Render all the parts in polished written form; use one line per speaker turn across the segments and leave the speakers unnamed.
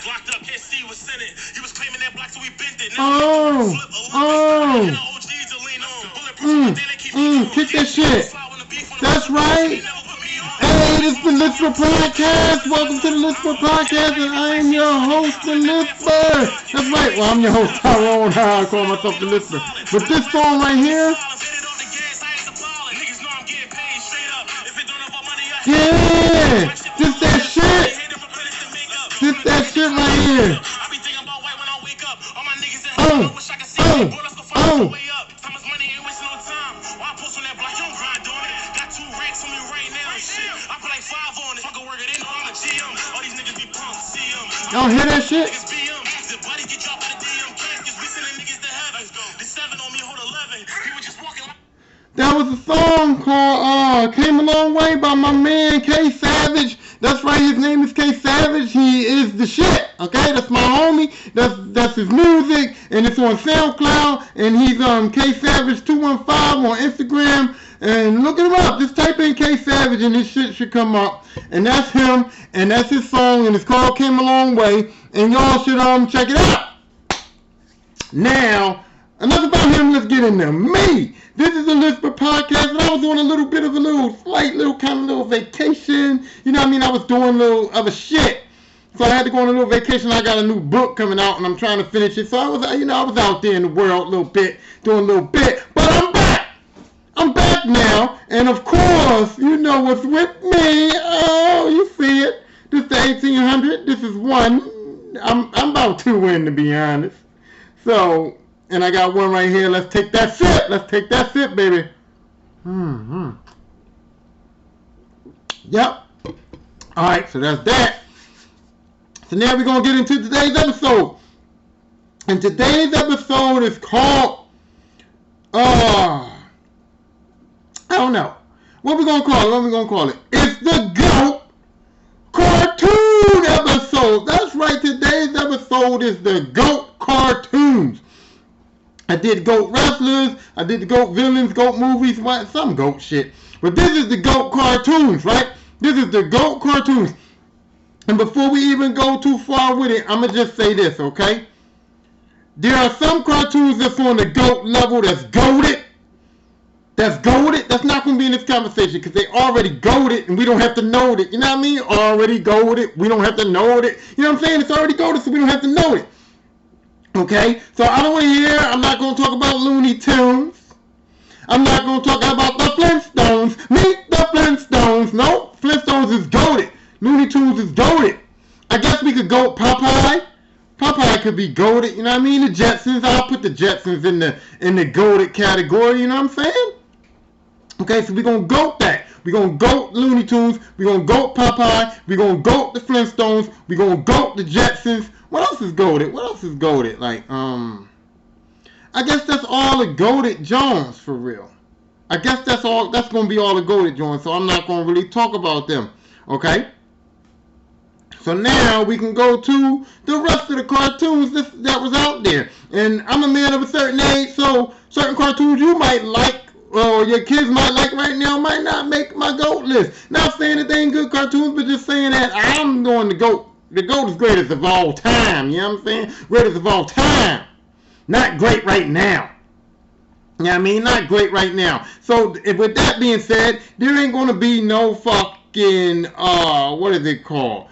Locked up, can't see what's in it. He was claiming that black, so we bent it.
Kick that shit. That's right. Hey, this is the Lisper Podcast. Welcome to the Lisper Podcast, and I am your host, the Lisper. That's right. Well, I'm your host, Tyrone. I call myself the Lisper. But this song right here, yeah, just that shit. Just that shit right here. Oh. Y'all hear that shit? That was a song called Came a Long Way by my man K Savage. That's right, his name is K Savage. He is the shit. Okay, that's my homie. That's his music, and it's on SoundCloud, and he's K Savage 215 on Instagram. And look him up. Just type in K Savage and this shit should come up. And that's him, and that's his song, and it's called Came a Long Way. And y'all should check it out. Now, enough about him, let's get into me. This is the Lisper Podcast, and I was on a little bit of a little vacation. You know what I mean? I was doing a little other shit. So I had to go on a little vacation. I got a new book coming out, and I'm trying to finish it. So I was out there in the world a little bit, doing a little bit. But I'm back. I'm back now. And of course, you know what's with me. Oh, you see it. This is the 1800. This is one. I'm about two in, to be honest. So, and I got one right here. Let's take that sip. Let's take that sip, baby. Yep. All right, so that's that. So now we're going to get into today's episode. And today's episode is called, I don't know. What we going to call it? It's the GOAT Cartoon episode. That's right, today's episode is the GOAT Cartoons. I did GOAT wrestlers, I did the GOAT villains, GOAT movies, some GOAT shit. But this is the GOAT Cartoons, right? This is the GOAT Cartoons. And before we even go too far with it, I'm going to just say this, okay? There are some cartoons that's on the GOAT level that's goated. That's goated. That's not going to be in this conversation because they already goated and we don't have to know it. You know what I mean? Already goated. We don't have to know it. You know what I'm saying? It's already goated, so we don't have to know it. Okay? So I don't want to hear. I'm not going to talk about Looney Tunes. I'm not going to talk about the Flintstones. Meet the Flintstones. No, Flintstones is goated. Looney Tunes is goated. I guess we could goat Popeye. Popeye could be goated. You know what I mean? The Jetsons. I'll put the Jetsons in the goated category. You know what I'm saying? Okay, so we're going to goat that. We're going to goat Looney Tunes. We're going to goat Popeye. We're going to goat the Flintstones. We're going to goat the Jetsons. What else is goated? Like, I guess that's all the goated Jones for real. I guess that's going to be all the goated Jones. So I'm not going to really talk about them. Okay? So now we can go to the rest of the cartoons that was out there. And I'm a man of a certain age, so certain cartoons you might like, or your kids might like right now, might not make my GOAT list. Not saying that they ain't good cartoons, but just saying that I'm doing the GOAT. The GOAT is greatest of all time, you know what I'm saying? Greatest of all time. Not great right now. You know what I mean? Not great right now. So with that being said, there ain't going to be no fucking, what is it called?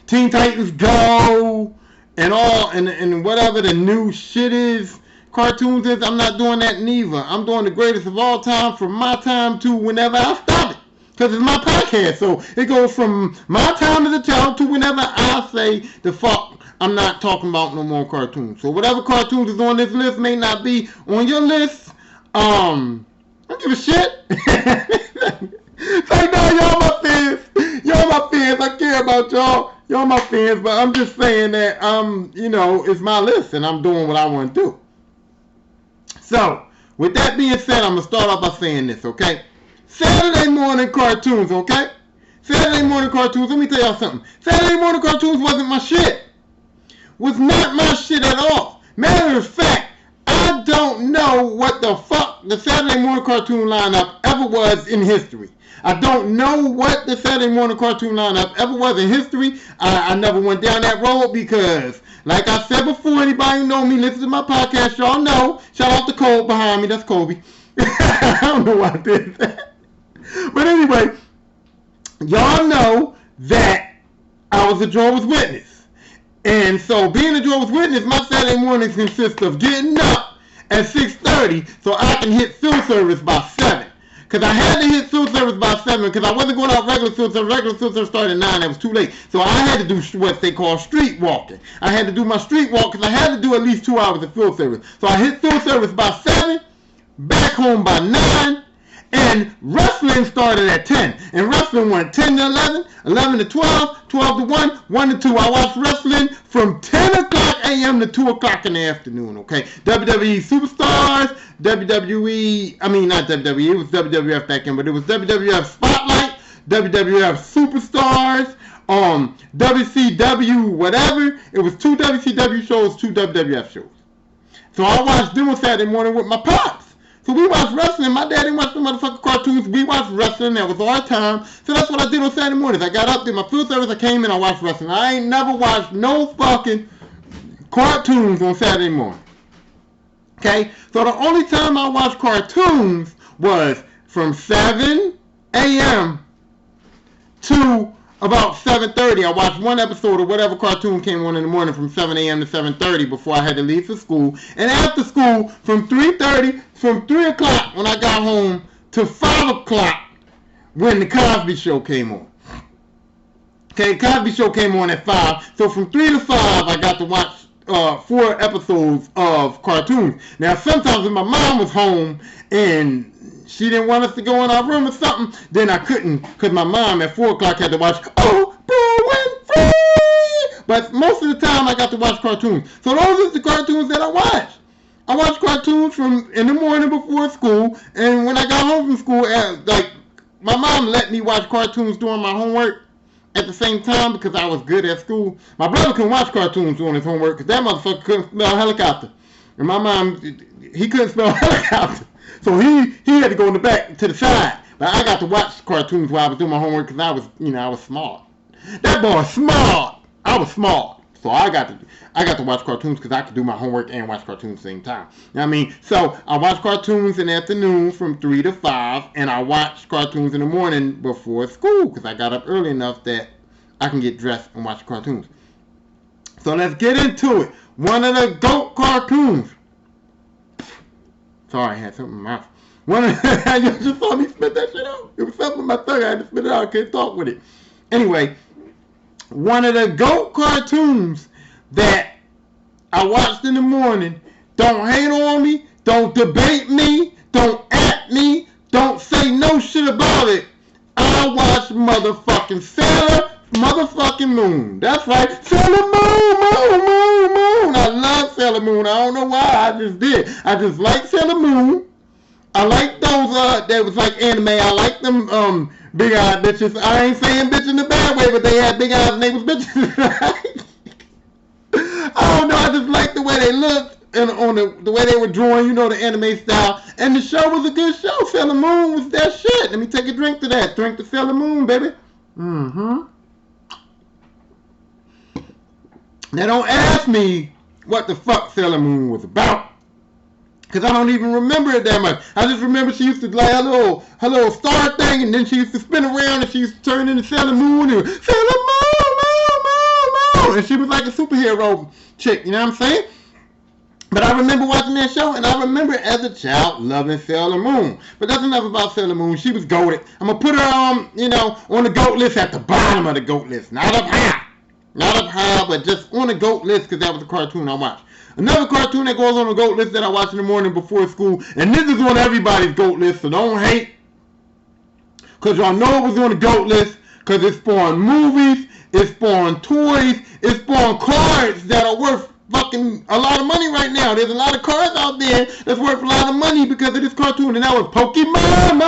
Teen Titans Go and all and whatever the new shit is, cartoons is. I'm not doing that neither. I'm doing the greatest of all time from my time to whenever I stop it, because it's my podcast. So it goes from my time as a child to whenever I say the fuck I'm not talking about no more cartoons. So whatever cartoons is on this list may not be on your list. I don't give a shit. Say no, y'all my fans. Y'all my fans. I care about y'all. Y'all my fans. But I'm just saying that, it's my list and I'm doing what I want to do. So, with that being said, I'm going to start off by saying this, okay? Saturday morning cartoons, okay? Saturday morning cartoons, let me tell y'all something. Saturday morning cartoons wasn't my shit. Was not my shit at all. Matter of fact, I don't know what the fuck fuck the Saturday morning cartoon lineup ever was in history. I don't know what the Saturday morning cartoon lineup ever was in history. I never went down that road because, like I said before, anybody who know me, listen to my podcast, y'all know. Shout out to Cole behind me. That's Kobe. I don't know why I did that. But anyway, y'all know that I was a Jehovah's Witness. And so being a Jehovah's Witness, my Saturday mornings consist of getting up at 6:30 so I can hit field service by 7. Because I had to hit field service by 7 because I wasn't going out regular field service. Regular field service started at 9. That was too late. So I had to do what they call street walking. I had to do my street walk because I had to do at least 2 hours of field service. So I hit field service by 7, back home by 9, and wrestling started at 10. And wrestling went 10 to 11, 11 to 12, 12 to 1, 1 to 2. I watched wrestling from 10 o'clock a.m. to 2 o'clock in the afternoon, okay? WWE Superstars, not WWE, it was WWF back then, but it was WWF Spotlight, WWF Superstars, WCW, whatever. It was 2 WCW shows, 2 WWF shows. So I watched them on Saturday morning with my pops. So we watched wrestling. My dad didn't watch the motherfucking cartoons. We watched wrestling. That was our time. So that's what I did on Saturday mornings. I got up, did my field service. I came in, I watched wrestling. I ain't never watched no fucking cartoons on Saturday morning. Okay? So the only time I watched cartoons was from 7 a.m. to about 7:30. I watched one episode of whatever cartoon came on in the morning from 7 a.m. to 7:30 before I had to leave for school. And after school, from 3 o'clock when I got home to 5 o'clock when the Cosby Show came on. Okay, the Cosby Show came on at 5. So from 3 to 5, I got to watch 4 episodes of cartoons. Now, sometimes when my mom was home and she didn't want us to go in our room or something, then I couldn't, because my mom at 4 o'clock had to watch Oprah Winfrey. But most of the time I got to watch cartoons. So those are the cartoons that I watched. I watched cartoons from in the morning before school, and when I got home from school, my mom let me watch cartoons during my homework at the same time because I was good at school. My brother couldn't watch cartoons during his homework because that motherfucker couldn't spell helicopter. And my mom, he couldn't spell helicopter. So he had to go in the back to the side. But I got to watch cartoons while I was doing my homework because I was smart. That boy was smart. I was smart. So I got to watch cartoons because I could do my homework and watch cartoons at the same time. You know what I mean? So I watch cartoons in the afternoon from 3 to 5, and I watch cartoons in the morning before school because I got up early enough that I can get dressed and watch cartoons. So let's get into it. One of the GOAT cartoons. Sorry, I had something in my mouth. You just saw me spit that shit out. It was something in my tongue. I had to spit it out. I couldn't talk with it. Anyway, one of the GOAT cartoons that I watched in the morning. Don't hate on me. Don't debate me. Don't at me. Don't say no shit about it. I watched motherfucking Sailor motherfucking Moon. That's right. Sailor Moon. I love Sailor Moon. I don't know why. I just did. I just like Sailor Moon. I like those that was like anime. I like them big eyed bitches. I ain't saying bitch in a bad way, but they had big eyes and they was bitches. I don't know. I just like the way they looked and on the way they were drawing, the anime style. And the show was a good show. Sailor Moon was that shit. Let me take a drink to that. Drink to Sailor Moon, baby. Mm-hmm. Now don't ask me what the fuck Sailor Moon was about, because I don't even remember it that much. I just remember she used to like her little star thing, and then she used to spin around and she used to turn into Sailor Moon and Sailor Moon, and she was like a superhero chick, you know what I'm saying? But I remember watching that show, and I remember as a child loving Sailor Moon. But that's enough about Sailor Moon. She was goated. I'm going to put her on the GOAT list at the bottom of the GOAT list. Not up high. Not up high, but just on the GOAT list because that was a cartoon I watched. Another cartoon that goes on the GOAT list that I watch in the morning before school, and this is on everybody's GOAT list, so don't hate, because y'all know it was on the GOAT list, because it spawned movies, it spawned toys, it spawned cards that are worth fucking a lot of money right now. There's a lot of cards out there that's worth a lot of money because of this cartoon, and that was Pokemon,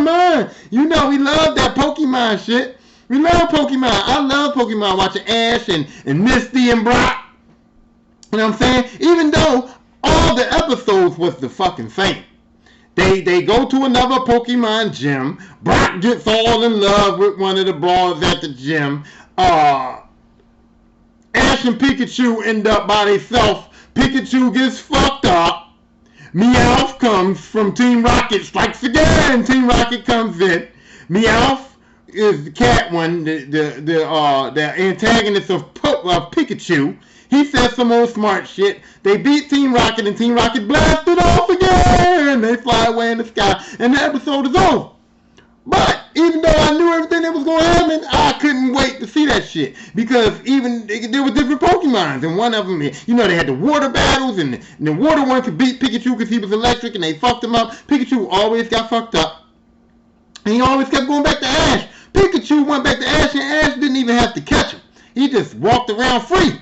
man. You know we love that Pokemon shit. We love Pokemon. I love Pokemon, watching Ash and Misty and Brock. You know what I'm saying? Even though all the episodes was the fucking same. They go to another Pokemon gym. Brock gets all in love with one of the brawlers at the gym. Ash and Pikachu end up by themselves. Pikachu gets fucked up. Meowth comes from Team Rocket, strikes again. Team Rocket comes in. Meowth is the cat one, the antagonist of Pikachu. He says some old smart shit. They beat Team Rocket, and Team Rocket blasted off again. They fly away in the sky, and the episode is over. But even though I knew everything that was going to happen, I couldn't wait to see that shit. Because even there were different Pokemons, and one of them, you know, they had the water battles, and the water one could beat Pikachu because he was electric, and they fucked him up. Pikachu always got fucked up, and he always kept going back to Ash. Pikachu went back to Ash, and Ash didn't even have to catch him. He just walked around free.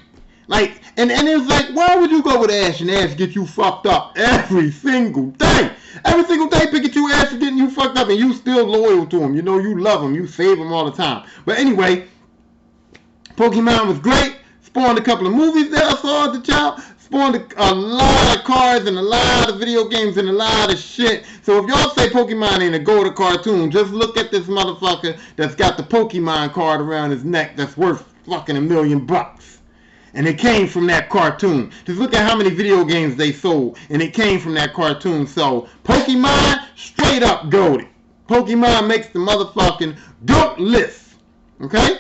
Like, and it was like, why would you go with Ash and Ash get you fucked up every single day? Every single day, Pikachu, Ash is getting you fucked up, and you still loyal to him. You know, you love him. You save him all the time. But anyway, Pokemon was great. Spawned a couple of movies that I saw as a child. Spawned a lot of cards and a lot of video games and a lot of shit. So if y'all say Pokemon ain't a go-to cartoon, just look at this motherfucker that's got the Pokemon card around his neck that's worth fucking $1 million. And it came from that cartoon. Just look at how many video games they sold. And it came from that cartoon. So, Pokemon, straight up goated. Pokemon makes the motherfucking GOAT list. Okay?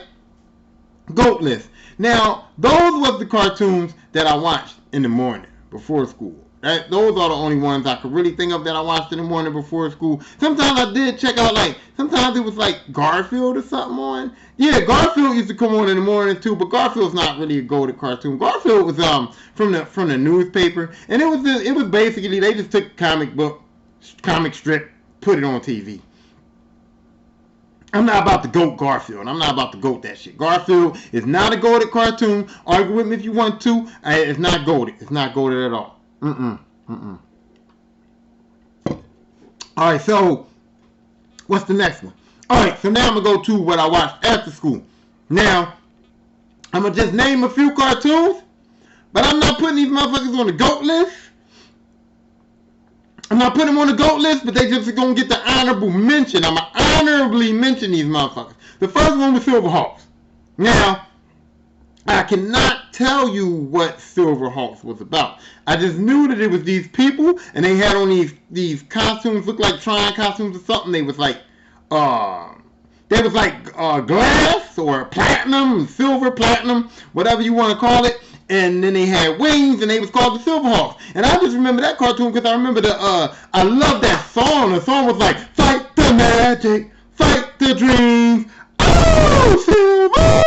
GOAT list. Now, those was the cartoons that I watched in the morning before school. Right? Those are the only ones I could really think of that I watched in the morning before school. Sometimes I did check out, like, sometimes it was like Garfield or something on. Yeah, Garfield used to come on in the morning too, but Garfield's not really a go-to cartoon. Garfield was from the newspaper, and it was basically they just took comic strip, put it on TV. I'm not about to goat Garfield. I'm not about to goat that shit. Garfield is not a goated cartoon. Argue with me if you want to. It's not goated. It's not goated at all. Alright, so what's the next one? Alright, so now I'm going to go to what I watched after school. Now, I'm going to just name a few cartoons, but I'm not putting these motherfuckers on the GOAT list. I'm not putting them on the GOAT list, but they just going to get the honorable mention. I'm going to honorably mention these motherfuckers. The first one was Silverhawks. Now, I cannot tell you what Silverhawks was about. I just knew that it was these people, and they had on these costumes, looked like Tron costumes or something. They was like glass or platinum, silver, platinum, whatever you want to call it. And then they had wings, and they was called the Silverhawks. And I just remember that cartoon because I remember I love that song. The song was like, fight the magic, fight the dreams, oh, Silverhawks.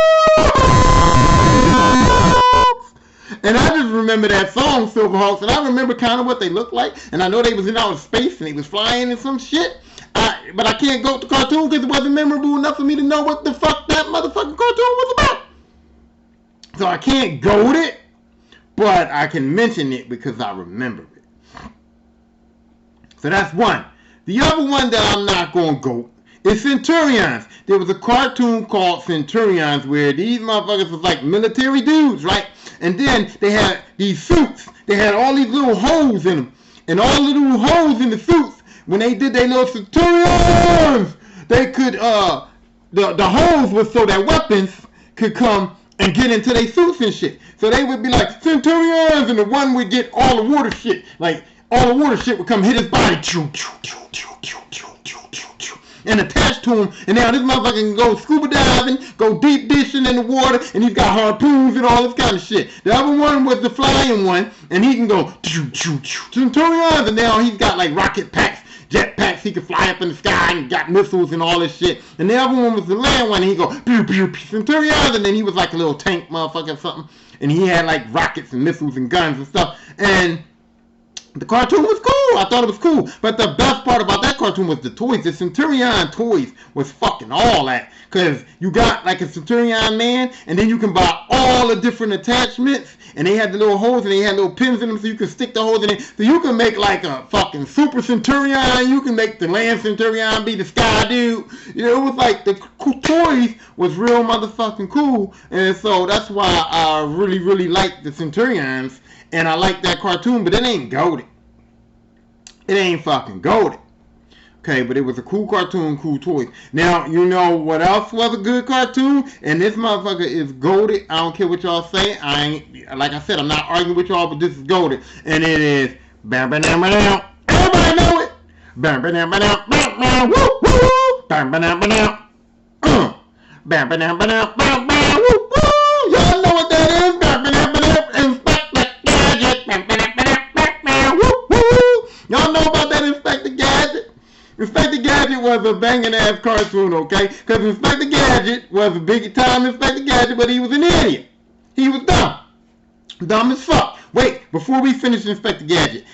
And I just remember that song, Silverhawks, and I remember kind of what they looked like. And I know they was in outer space, and they was flying and some shit. But I can't go to cartoon because it wasn't memorable enough for me to know what the fuck that motherfucking cartoon was about. So I can't goat it, but I can mention it because I remember it. So that's one. The other one that I'm not going to goat is Centurions. There was a cartoon called Centurions where these motherfuckers was like military dudes, right? And then they had these suits. They had all these little holes in them. And all the little holes in the suits, when they did their little Centurions, they could, the holes was so that weapons could come and get into their suits and shit. So they would be like, Centurions, and the one would get all the water shit. Like, all the water shit would come hit his body. And attached to him. And now this motherfucker can go scuba diving, go deep dishing in the water, and he's got harpoons and all this kind of shit. The other one was the flying one, and he can go Centurions, and now he's got like rocket packs, jet packs, he could fly up in the sky and got missiles and all this shit. And the other one was the land one, and he go pew pew pew Centurions, and then he was like a little tank motherfucker or something, and he had like rockets and missiles and guns and stuff. And the cartoon was cool. I thought it was cool. But the best part about that cartoon was the toys. The Centurion toys was fucking all that. Because you got like a Centurion man, and then you can buy all the different attachments. And they had the little holes, and they had little pins in them, so you can stick the holes in it. So you can make like a fucking Super Centurion. You can make the Land Centurion be the Sky Dude. You know, it was like the toys was real motherfucking cool. And so that's why I really, really like the Centurions. And I like that cartoon, but it ain't goated. it ain't fucking goated. Okay, but it was a cool cartoon, cool toy. Now, you know what else was a good cartoon? And this motherfucker is goated. I don't care what y'all say. Like I said, I'm not arguing with y'all, but this is goated. And it is bam bam bam bam. Everybody know it. Bam bam bam bam bam bam. Woo woo. Bam bam bam bam. Bam bam bam bam bam bam. Woo woo. Y'all know what that is? Bam bam bam bam. Inspector Gadget. Bam bam bam bam bam. Woo woo. Y'all know about that Inspector Gadget? Inspector Gadget was a banging ass cartoon, okay? Because Inspector Gadget was a big time Inspector Gadget, but he was an idiot. He was dumb. Dumb as fuck. Wait, before we finish Inspector Gadget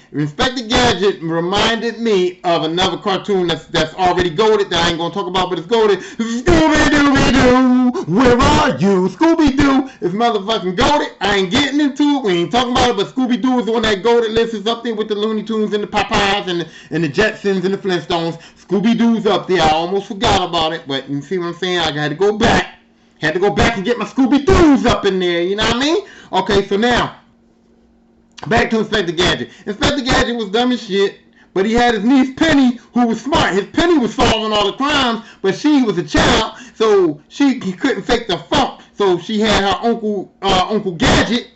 reminded me of another cartoon that's already goated that I ain't gonna talk about, but it's goated. Scooby-Dooby-Doo, where are you? Scooby-Doo is motherfucking goated. I ain't getting into it. We ain't talking about it, but Scooby-Doo is on that goated list. It's up there with the Looney Tunes and the Popeyes and the Jetsons and the Flintstones. Scooby-Doo's up there. I almost forgot about it, but you see what I'm saying? I had to go back. Had to go back and get my Scooby-Doos up in there, you know what I mean? Okay, so now, back to Inspector Gadget. Inspector Gadget was dumb as shit, but he had his niece Penny, who was smart. His Penny was solving all the crimes, but she was a child, so he couldn't fake the funk. So she had her Uncle Gadget,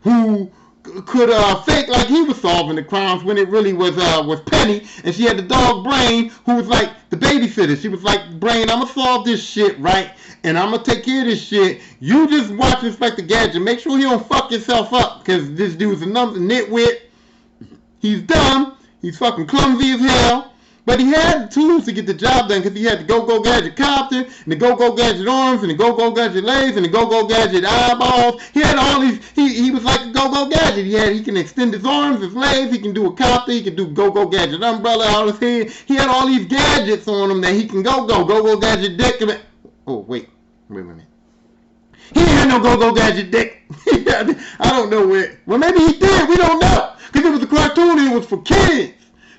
who could fake like he was solving the crimes when it really was Penny. And she had the dog Brain, who was like the babysitter. She was like, Brain, I'm gonna solve this shit, right? And I'm gonna take care of this shit. You just watch Inspector Gadget. Make sure he don't fuck yourself up, because this dude's a nitwit. He's dumb. He's fucking clumsy as hell. But he had the tools to get the job done, because he had the Go-Go Gadget copter, and the Go-Go Gadget arms, and the Go-Go Gadget legs, and the Go-Go Gadget eyeballs. He had all these, he was like a Go-Go Gadget. He can extend his arms, his legs, he can do a copter, he can do Go-Go Gadget umbrella out his head. He had all these gadgets on him that he can Go-Go Gadget dick. Oh, wait a minute. He didn't have no Go-Go Gadget dick. I don't know where. Well, maybe he did. We don't know. Because it was a cartoon and it was for kids.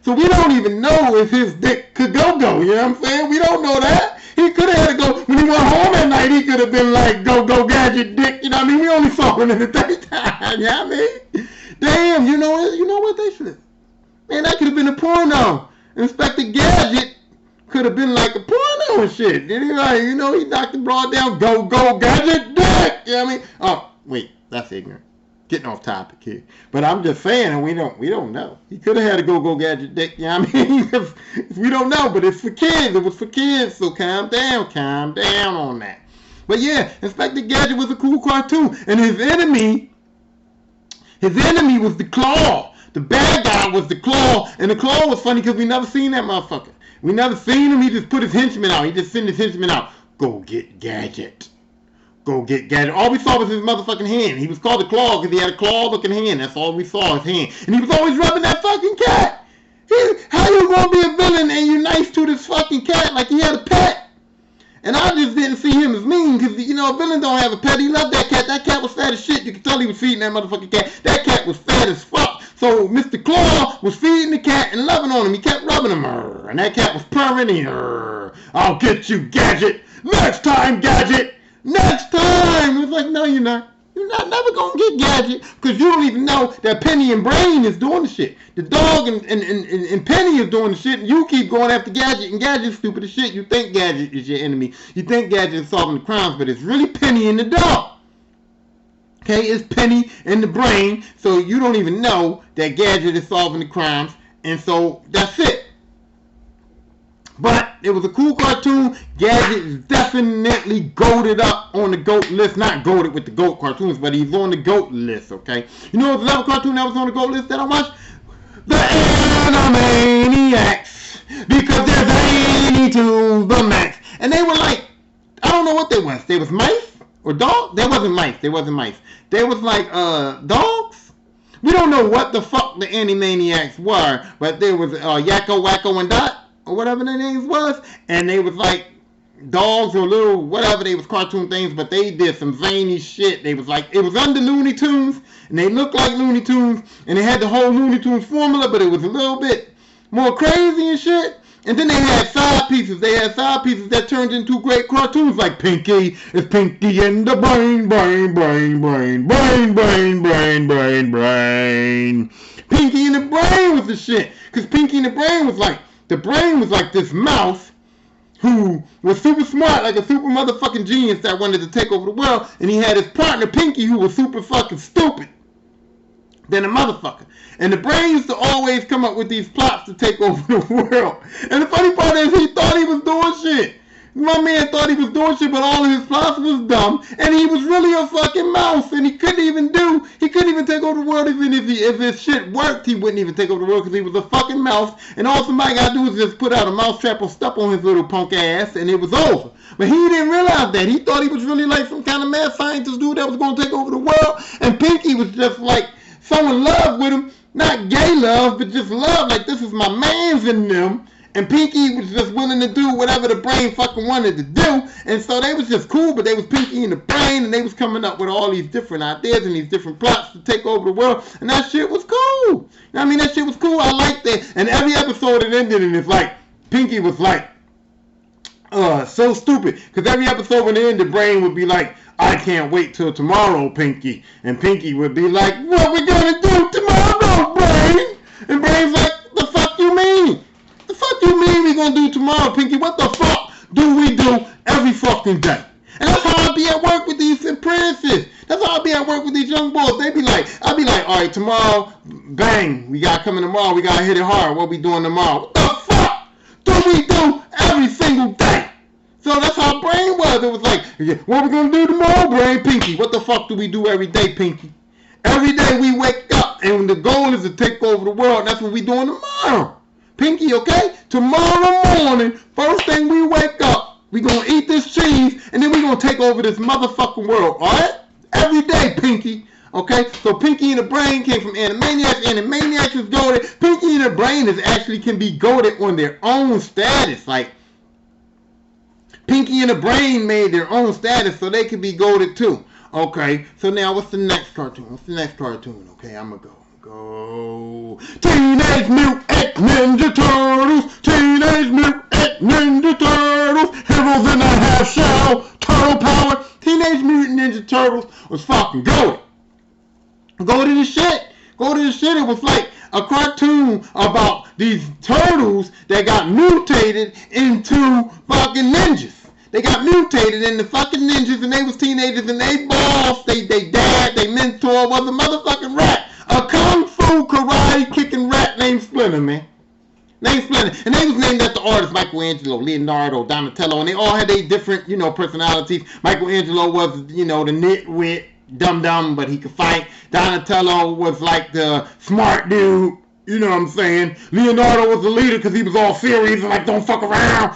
So we don't even know if his dick could go. You know what I'm saying? We don't know that. He could have had to go. When he went home at night, he could have been like, Go Gadget dick. You know what I mean? We only saw him in the daytime. You know what I mean? Damn, you know what they should. Man, that could have been a porno. Inspector Gadget could have been like a porno and shit. Then he he knocked the broad down, Go Gadget dick. You know what I mean? Oh, wait, that's ignorant. Getting off topic here. But I'm just saying, and we don't know. He could have had a Go Gadget dick, you know what I mean? We don't know, but it's for kids. It was for kids, so calm down on that. But yeah, Inspector Gadget was a cool cartoon. And his enemy was the Claw. The bad guy was the Claw. And the Claw was funny because we never seen that motherfucker. We never seen him. He just put his henchmen out. He just sent his henchmen out. Go get Gadget. Go get Gadget. All we saw was his motherfucking hand. He was called the Claw because he had a claw-looking hand. That's all we saw, his hand. And he was always rubbing that fucking cat. How you gonna be a villain and you nice to this fucking cat like he had a pet? And I just didn't see him as mean because, a villain don't have a pet. He loved that cat. That cat was fat as shit. You could tell he was feeding that motherfucking cat. That cat was fat as fuck. So Mr. Claw was feeding the cat and loving on him. He kept rubbing him. And that cat was purring. I'll get you, Gadget. Next time, Gadget. Next time! It was like, no, you're not. You're not never gonna get Gadget because you don't even know that Penny and Brain is doing the shit. The dog and Penny is doing the shit, and you keep going after Gadget, and Gadget's stupid as shit. You think Gadget is your enemy. You think Gadget is solving the crimes, but it's really Penny and the dog. Okay, it's Penny and the Brain, so you don't even know that Gadget is solving the crimes, and so that's it. But it was a cool cartoon. Gadget is definitely goated up on the GOAT list. Not goated with the GOAT cartoons, but he's on the GOAT list, okay? You know what's another cartoon that was on the GOAT list that I watched? The Animaniacs. Because they're zany to the max. And they were like, I don't know what they was. They was mice or dogs? They wasn't mice. They was like dogs. We don't know what the fuck the Animaniacs were, but there was Yakko, Wacko, and Dot, or whatever their names was, and they was like dogs or little whatever, they was cartoon things, but they did some zany shit. They was like, it was under Looney Tunes, and they looked like Looney Tunes, and they had the whole Looney Tunes formula, but it was a little bit more crazy and shit. And then they had side pieces. They had side pieces that turned into great cartoons like Pinky. It's Pinky and the Brain. Pinky and the Brain was the shit. Because Pinky and the Brain was like this mouse who was super smart, like a super motherfucking genius that wanted to take over the world, and he had his partner Pinky who was super fucking stupid than a motherfucker. And the Brain used to always come up with these plots to take over the world. And the funny part is he thought he was doing shit. My man thought he was doing shit, but all of his plots was dumb. And he was really a fucking mouse. And he couldn't even take over the world. Even if his shit worked, he wouldn't even take over the world because he was a fucking mouse. And all somebody got to do is just put out a mousetrap or step on his little punk ass, and it was over. But he didn't realize that. He thought he was really like some kind of mad scientist dude that was going to take over the world. And Pinky was just like so in love with him. Not gay love, but just love. Like, this is my man's in them. And Pinky was just willing to do whatever the Brain fucking wanted to do. And so they was just cool, but they was Pinky and the Brain, and they was coming up with all these different ideas and these different plots to take over the world. And that shit was cool. You know what I mean? That shit was cool. I liked that. And every episode it ended, and it's like, Pinky was like, so stupid. Because every episode when it ended, the Brain would be like, I can't wait till tomorrow, Pinky. And Pinky would be like, what we gonna do tomorrow, Brain? And Brain's like, the fuck you mean? The fuck you mean we gonna do tomorrow, Pinky? What the fuck do we do every fucking day? And that's how I be at work with these apprentices. That's how I be at work with these young boys. I'll be like, all right, tomorrow, bang, we got coming tomorrow. We gotta hit it hard. What we doing tomorrow? What the fuck do we do every single day? So that's how Brain was. It was like, what we gonna do tomorrow, Brain? Pinky, what the fuck do we do every day, Pinky? Every day we wake up, and the goal is to take over the world. And that's what we doing tomorrow. Pinky, okay? Tomorrow morning, first thing we wake up, we gonna eat this cheese, and then we gonna take over this motherfucking world, alright? Every day, Pinky, okay? So Pinky and the Brain came from Animaniacs. Animaniacs is goated. Pinky and the Brain actually can be goated on their own status. Like, Pinky and the Brain made their own status, so they can be goated too. Okay, so now what's the next cartoon? Okay, I'm gonna go. Teenage Mutant Ninja Turtles! Teenage Mutant Ninja Turtles! Heroes in a half shell! Turtle power! Teenage Mutant Ninja Turtles was fucking goated. Goated as shit. It was like a cartoon about these turtles that got mutated into fucking ninjas. They got mutated into fucking ninjas, and they was teenagers, and they boss, they dad, they mentor was a motherfucking rat. A kung fu karate kicking rat named Splinter, man. And they was named after artists Michelangelo, Leonardo, Donatello, and they all had their different, personalities. Michelangelo was, the nitwit, dumb, but he could fight. Donatello was like the smart dude. You know what I'm saying? Leonardo was the leader because he was all serious and like, don't fuck around,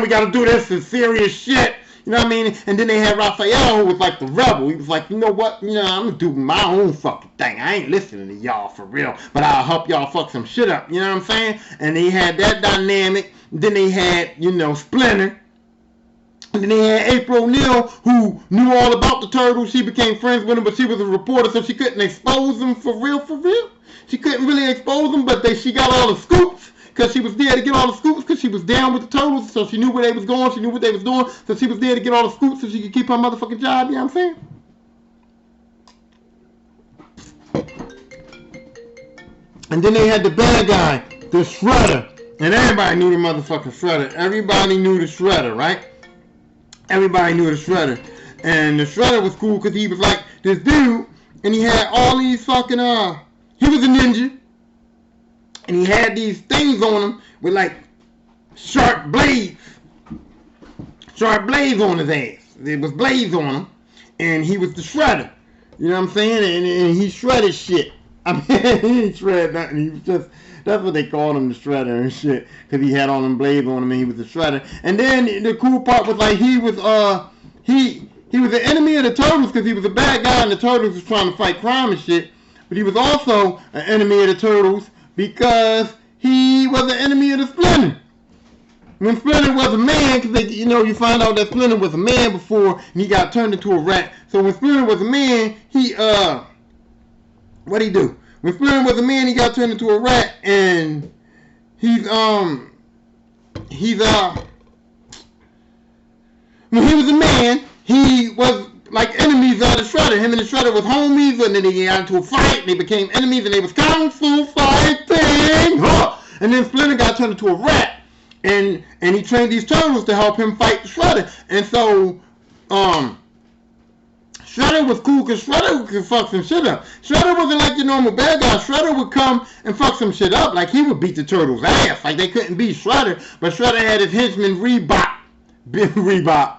we gotta do this, it's serious shit. You know what I mean? And then they had Raphael, who was like the rebel. He was like, you know what? I'm gonna do my own fucking thing. I ain't listening to y'all for real, but I'll help y'all fuck some shit up. You know what I'm saying? And they had that dynamic. Then they had, Splinter. And then they had April O'Neil, who knew all about the turtles. She became friends with him, but she was a reporter, so she couldn't expose them for real. She couldn't really expose them, but she got all the scoops. Because she was there to get all the scoops, because she was down with the turtles, so she knew where they was going, she knew what they was doing, so she was there to get all the scoops so she could keep her motherfucking job, you know what I'm saying? And then they had the bad guy, the Shredder, and everybody knew the motherfucking Shredder. Everybody knew the Shredder, right? Everybody knew the Shredder. And the Shredder was cool because he was like this dude, and he had all these fucking, he was a ninja. And he had these things on him with like sharp blades on his ass. There was blades on him, and he was the Shredder. You know what I'm saying? And he shredded shit. I mean, he didn't shred nothing. He was just, that's what they called him, the Shredder and shit, because he had all them blades on him and he was the Shredder. And then the cool part was like he was he was an enemy of the Turtles because he was a bad guy and the Turtles was trying to fight crime and shit. But he was also an enemy of the Turtles because he was an enemy of the Splinter. When Splinter was a man, because you find out that Splinter was a man before and he got turned into a rat. So when Splinter was a man, what'd he do? When Splinter was a man, he got turned into a rat, and when he was a man, he was like enemies of the Shredder. Shredder. Him and the Shredder was homies, and then they got into a fight, and they became enemies, and they was kung fu fighting. Huh. And then Splinter got turned into a rat, and he trained these turtles to help him fight the Shredder. And so, Shredder was cool because Shredder could fuck some shit up. Shredder wasn't like your normal bad guy. Shredder would come and fuck some shit up. Like, he would beat the turtles' ass. Like, they couldn't beat Shredder. But Shredder had his henchman Bebop. Bebop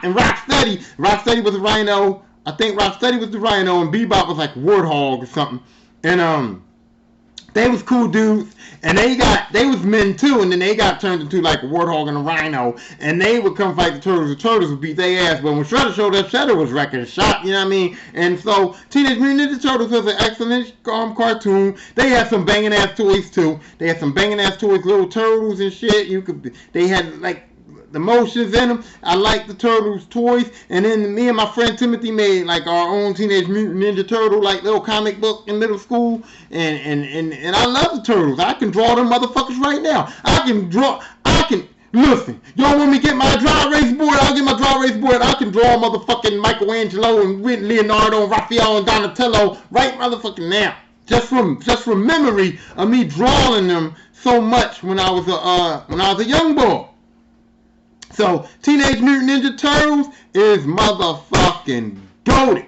and Rocksteady. Rocksteady was a rhino. I think Rocksteady was the rhino, and Bebop was like Warthog or something. And, they was cool dudes, and they was men too, and then they got turned into like a warthog and a rhino, and they would come fight the turtles. The turtles would beat their ass, but when Shredder showed up, Shredder was wrecking shop, you know what I mean? And so Teenage Mutant Ninja Turtles was an excellent cartoon. They had some banging ass toys too. They had some banging ass toys, little turtles and shit. They had like the motions in them. I like the Turtles toys, and then me and my friend Timothy made like our own Teenage Mutant Ninja Turtle like little comic book in middle school, and I love the Turtles. I can draw them motherfuckers right now. Listen, y'all want me to get my dry erase board? I'll get my dry erase board. I can draw motherfucking Michelangelo and Leonardo and Raphael and Donatello right motherfucking now. Just from memory of me drawing them so much when I was a young boy. So, Teenage Mutant Ninja Turtles is motherfucking goated.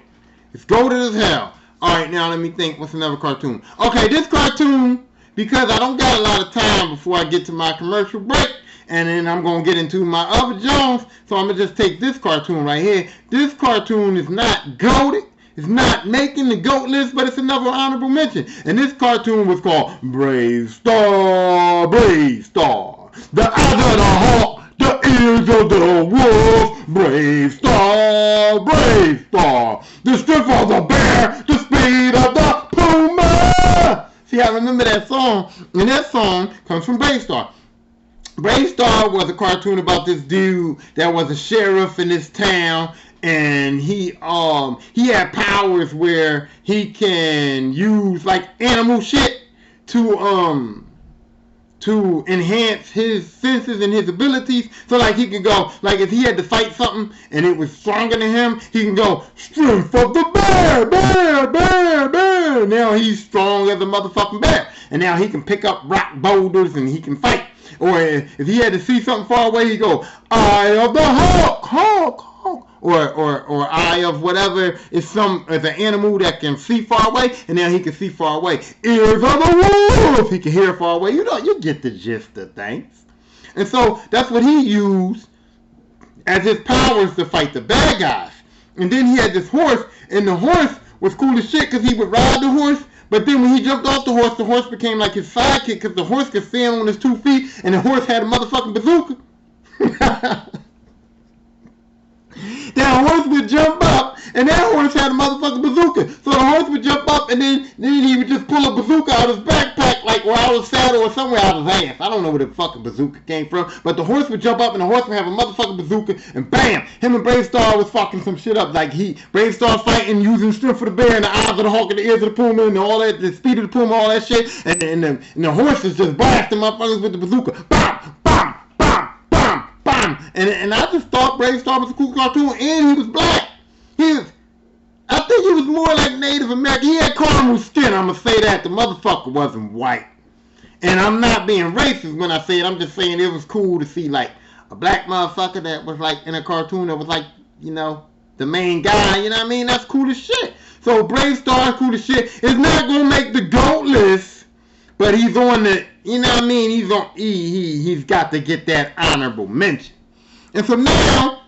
It's goated as hell. Alright, now let me think. What's another cartoon? Okay, this cartoon, because I don't got a lot of time before I get to my commercial break, and then I'm going to get into my other Jones, so I'm going to just take this cartoon right here. This cartoon is not goated. It's not making the GOAT list, but it's another honorable mention. And this cartoon was called Brave Star, Brave Star. The eyes of the hawk. The ears of the wolf, brave star, brave star. The strength of the bear, the speed of the puma. See, I remember that song, and that song comes from Brave Star. Brave Star was a cartoon about this dude that was a sheriff in this town, and he had powers where he can use like animal shit to enhance his senses and his abilities. So like he can go, like if he had to fight something and it was stronger than him, he can go, strength of the bear, bear, bear, bear. Now he's strong as a motherfucking bear. And now he can pick up rock boulders and he can fight. Or if he had to see something far away, he go, eye of the hawk, hawk, hawk. Or eye of whatever is an animal that can see far away, and now he can see far away. Ears of the wolf, he can hear far away. You get the gist of things. And so that's what he used as his powers to fight the bad guys. And then he had this horse, and the horse was cool as shit because he would ride the horse. But then when he jumped off the horse became like his sidekick because the horse could stand on his 2 feet, and the horse had a motherfucking bazooka. That horse would jump up, and that horse had a motherfucking bazooka. So the horse would jump up, and then he would just pull a bazooka out of his backpack, like where I was saddle or somewhere out of his ass. I don't know where the fucking bazooka came from, but the horse would jump up, and the horse would have a motherfucking bazooka, and bam, him and Brave Star was fucking some shit up. Like Brave Star fighting using strength for the bear, and the eyes of the hawk, and the ears of the puma, and all that, the speed of the puma, all that shit, and the horse is just blasting motherfuckers with the bazooka. Bam, bam. And I just thought Brave Star was a cool cartoon, and he was black. I think he was more like Native American. He had caramel skin, I'm going to say that. The motherfucker wasn't white. And I'm not being racist when I say it. I'm just saying it was cool to see, like, a black motherfucker that was, like, in a cartoon that was, like, you know, the main guy. You know what I mean? That's cool as shit. So Brave Star, cool as shit. It's not going to make the GOAT list, but he's on the, you know what I mean? He's got to get that honorable mention. And so now,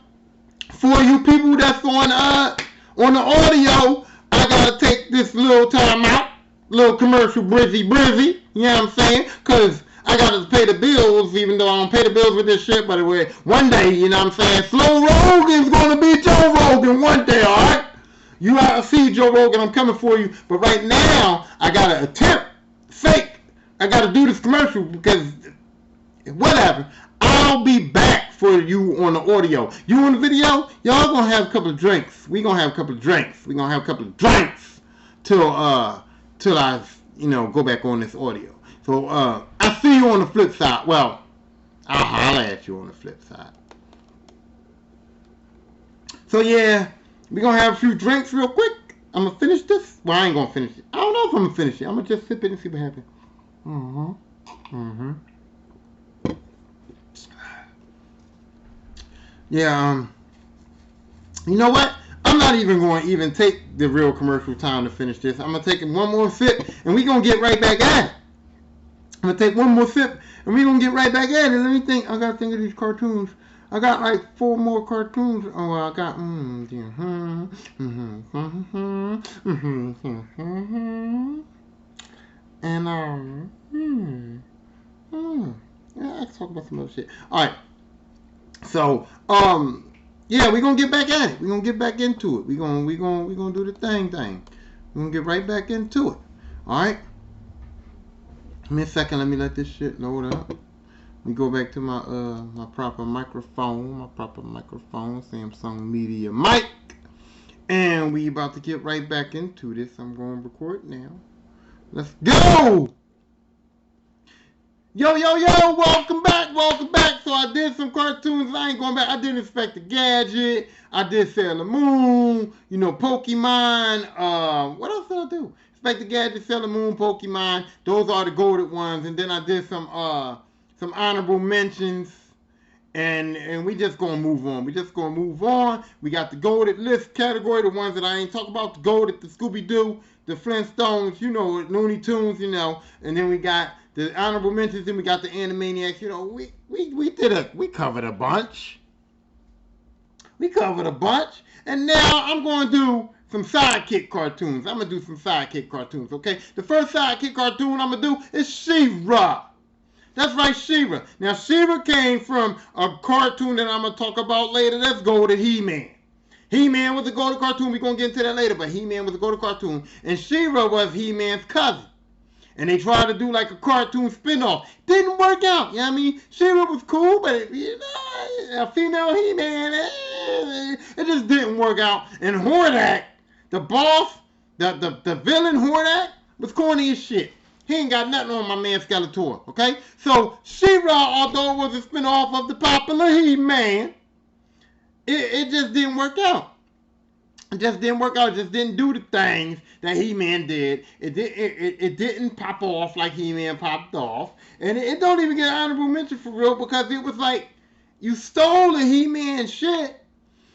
for you people that's on the audio, I gotta take this little time out, little commercial brizzy, you know what I'm saying? Cause I gotta pay the bills, even though I don't pay the bills with this shit, but one day, you know what I'm saying? Slow Rogan's gonna be Joe Rogan one day, alright? You gotta see Joe Rogan, I'm coming for you, but right now, I gotta I gotta do this commercial because, whatever, I'll be back for you on the audio. You on the video, y'all gonna have a couple of drinks. We gonna have a couple of drinks. We gonna have a couple of drinks till I, go back on this audio. So, I see you on the flip side. Well, I'll holler at you on the flip side. So yeah, We're going to have a few drinks real quick. I'm going to finish this. Well, I ain't going to finish it. I don't know if I'm going to finish it. I'm going to just sip it and see what happens. Yeah, you know what? I'm not even going to even take the real commercial time to finish this. I'm going to take one more sip, and we're going to get right back at it. I'm going to take one more sip, and we're going to get right back at it. Let me think. I got to think of these cartoons. I got like 4 more cartoons. Oh, I got... And, yeah, I can talk about some other shit. All right. So, yeah, we're gonna get back at it. We're gonna get back into it. We're gonna do the thing. We're gonna get right back into it. All right. Give me a second. Let me let this shit load up. Let me go back to my my proper microphone. Samsung Media mic. And we about to get right back into this. I'm gonna record now. Let's go. Yo, welcome back. So I did some cartoons. I ain't going back. I did Inspector Gadget. I did Sailor Moon. You know, Pokemon. What else did I do? Inspector Gadget, Sailor Moon, Pokemon. Those are the goated ones. And then I did some honorable mentions. And we just gonna move on. We got the goated list category, the ones that I ain't talking about. The goated, the Scooby-Doo, the Flintstones, you know, Looney Tunes, you know. And then we got the honorable mentions, then we got the Animaniacs. You know, we covered a bunch. And now I'm going to do some sidekick cartoons. Okay? The first sidekick cartoon I'm going to do is She-Ra. That's right, She-Ra. Now, She-Ra came from a cartoon that I'm going to talk about later. Let's go to He-Man. He-Man was a goated cartoon. We're going to get into that later, but He-Man was a goated cartoon. And She-Ra was He-Man's cousin. And they tried to do like a cartoon spinoff. Didn't work out. You know what I mean? She-Ra was cool, but you know, a female He-Man, it just didn't work out. And Hordak, the boss, the villain Hordak, was corny as shit. He ain't got nothing on my man Skeletor, okay? So She-Ra, although it was a spinoff of the popular He-Man, it just didn't work out. It just didn't do the things that He-Man did. It didn't pop off like He-Man popped off. And it don't even get an honorable mention for real, because it was like, you stole the He-Man shit.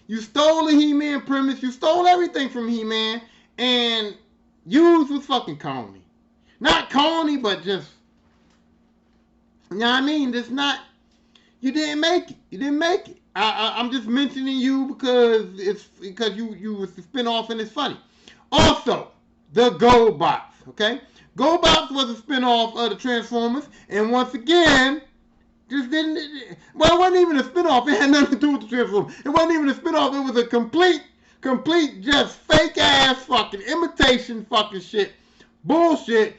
You stole the He-Man premise. You stole everything from He-Man. And yours was fucking corny. Not corny, but just, you know what I mean? Just not, you didn't make it. I'm just mentioning you because you was the spinoff and it's funny. Also, the GoBots, okay? GoBots was a spinoff of the Transformers, and once again, just didn't. Well, it wasn't even a spinoff. It had nothing to do with the Transformers. It wasn't even a spinoff. It was a complete just fake ass fucking imitation fucking shit, bullshit.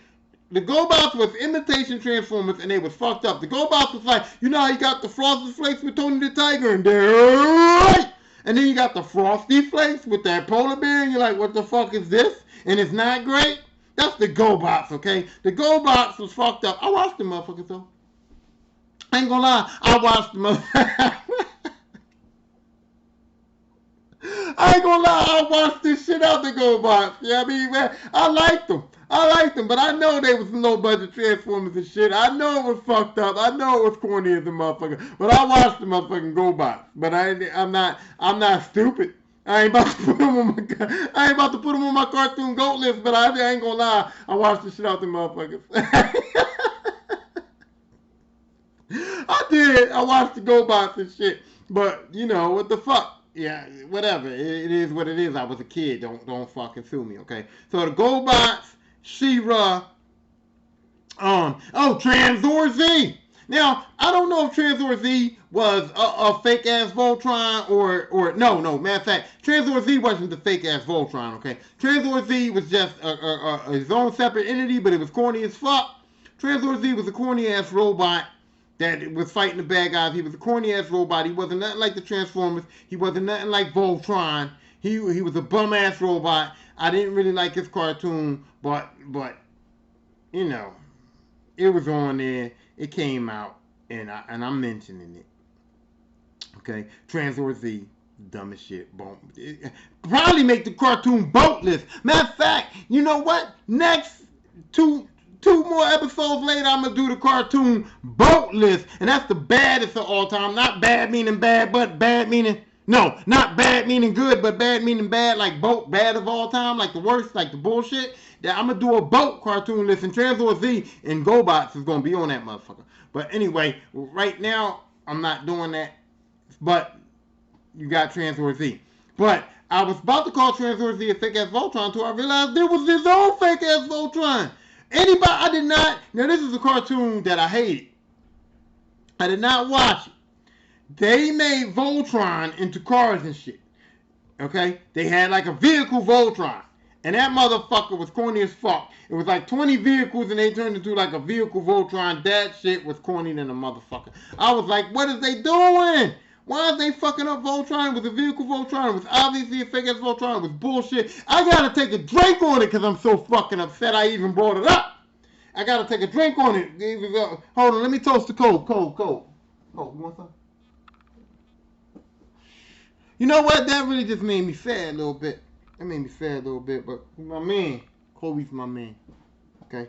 The GoBots was imitation Transformers, and they was fucked up. The GoBots was like, you know how you got the Frosty Flakes with Tony the Tiger, and they're right. And then you got the Frosty Flakes with that polar bear, and you're like, what the fuck is this? And it's not great. That's the GoBots, okay? The GoBots was fucked up. I watched them motherfuckers, though. I ain't gonna lie. I watched them motherfuckers. I ain't gonna lie. I watched this shit out the GoBots. You know what I mean, man? I liked them, but I know they was low budget Transformers and shit. I know it was fucked up. I know it was corny as a motherfucker. But I watched the motherfucking GoBots. But I'm not stupid. I ain't about to put them on my cartoon goat list. But I ain't gonna lie. I watched the shit out the motherfuckers. I did. I watched the GoBots and shit. But you know what the fuck. Yeah, whatever. It is what it is. I was a kid. Don't fucking sue me, okay? So the GoBots, She-Ra, Tranzor Z. Now, I don't know if Tranzor Z was a fake ass Voltron or no. Matter of fact, Tranzor Z wasn't the fake ass Voltron, okay? Tranzor Z was just his own separate entity, but it was corny as fuck. Tranzor Z was a corny ass robot that was fighting the bad guys. He was a corny ass robot. He wasn't nothing like the Transformers. He wasn't nothing like Voltron. He was a bum ass robot. I didn't really like his cartoon, but you know, it was on there. It came out, and I'm mentioning it. Okay, Tranzor Z. Dumbest shit. Probably make the cartoon boatless. Matter of fact, you know what? Next two more episodes later, I'm gonna do the cartoon boatless, and that's the baddest of all time. Not bad meaning bad, but bad meaning not bad meaning good, but bad meaning bad, like boat bad of all time, like the worst, like the bullshit. That I'm gonna do a boat cartoon list, and Transformers Z and GoBots is gonna be on that motherfucker. But anyway, right now I'm not doing that. But you got Transformers Z. But I was about to call Transformers Z a fake ass Voltron until I realized there was his own fake ass Voltron. Anybody, I did not. Now this is a cartoon that I hated. I did not watch it. They made Voltron into cars and shit. Okay? They had like a vehicle Voltron. And that motherfucker was corny as fuck. It was like 20 vehicles and they turned into like a vehicle Voltron. That shit was corny than a motherfucker. I was like, what is they doing? Why are they fucking up Voltron with a vehicle Voltron? It was obviously a fake ass Voltron. It was bullshit. I gotta take a drink on it because I'm so fucking upset I even brought it up. I gotta take a drink on it. Hold on, let me toast the Coke. Coke. Oh, you want some? You know what? That really just made me sad a little bit. That made me sad a little bit, but my man. Chloe's my man. Okay.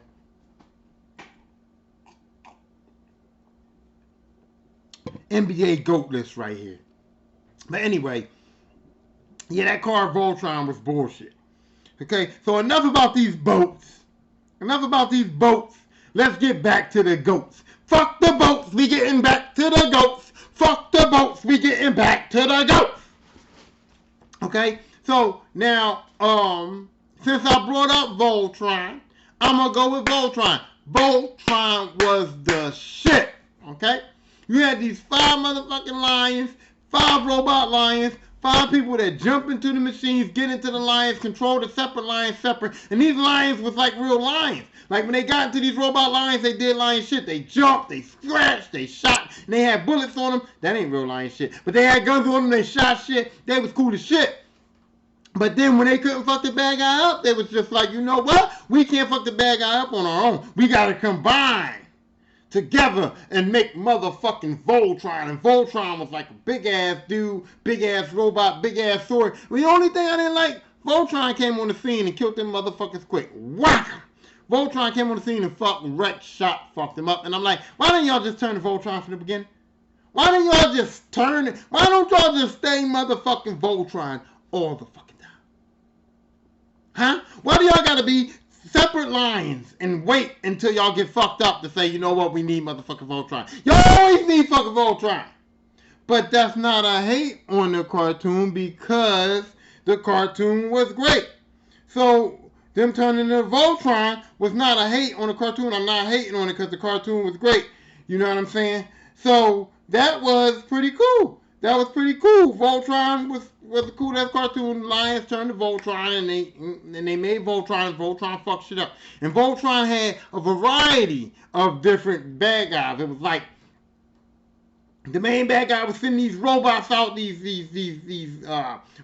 NBA GOAT list right here. But anyway, yeah, that car Voltron was bullshit. Okay, so enough about these boats. Enough about these boats. Let's get back to the goats. Fuck the boats, we getting back to the goats. Fuck the boats, we getting back to the goats. Okay, so now, since I brought up Voltron, I'm gonna go with Voltron. Voltron was the shit. Okay? You had these 5 motherfucking lions, 5 robot lions, 5 people that jump into the machines, get into the lions, control the separate lions separate, and these lions was like real lions. Like when they got into these robot lions, they did lion shit. They jumped, they scratched, they shot, and they had bullets on them. That ain't real lion shit. But they had guns on them, they shot shit. They was cool as shit. But then when they couldn't fuck the bad guy up, they was just like, you know what? We can't fuck the bad guy up on our own. We gotta combine together and make motherfucking Voltron. And Voltron was like a big ass dude, big ass robot, big ass sword. The only thing I didn't like, Voltron came on the scene and killed them motherfuckers quick. Whack! Voltron came on the scene and fucking wrecked, shot, fucked them up. And I'm like, why didn't y'all just turn to Voltron from the beginning? Why didn't y'all just turn it? Why don't y'all just stay motherfucking Voltron all the fucking time? Huh? Why do y'all gotta be separate lines and wait until y'all get fucked up to say, you know what, we need motherfucking Voltron. Y'all always need fucking Voltron. But that's not a hate on the cartoon because the cartoon was great. So them turning into Voltron was not a hate on the cartoon. I'm not hating on it because the cartoon was great. You know what I'm saying? So that was pretty cool. That was pretty cool. Voltron was a cool ass cartoon. Lions turned to Voltron and they made Voltron. Voltron fucked shit up. And Voltron had a variety of different bad guys. It was like the main bad guy was sending these robots out, these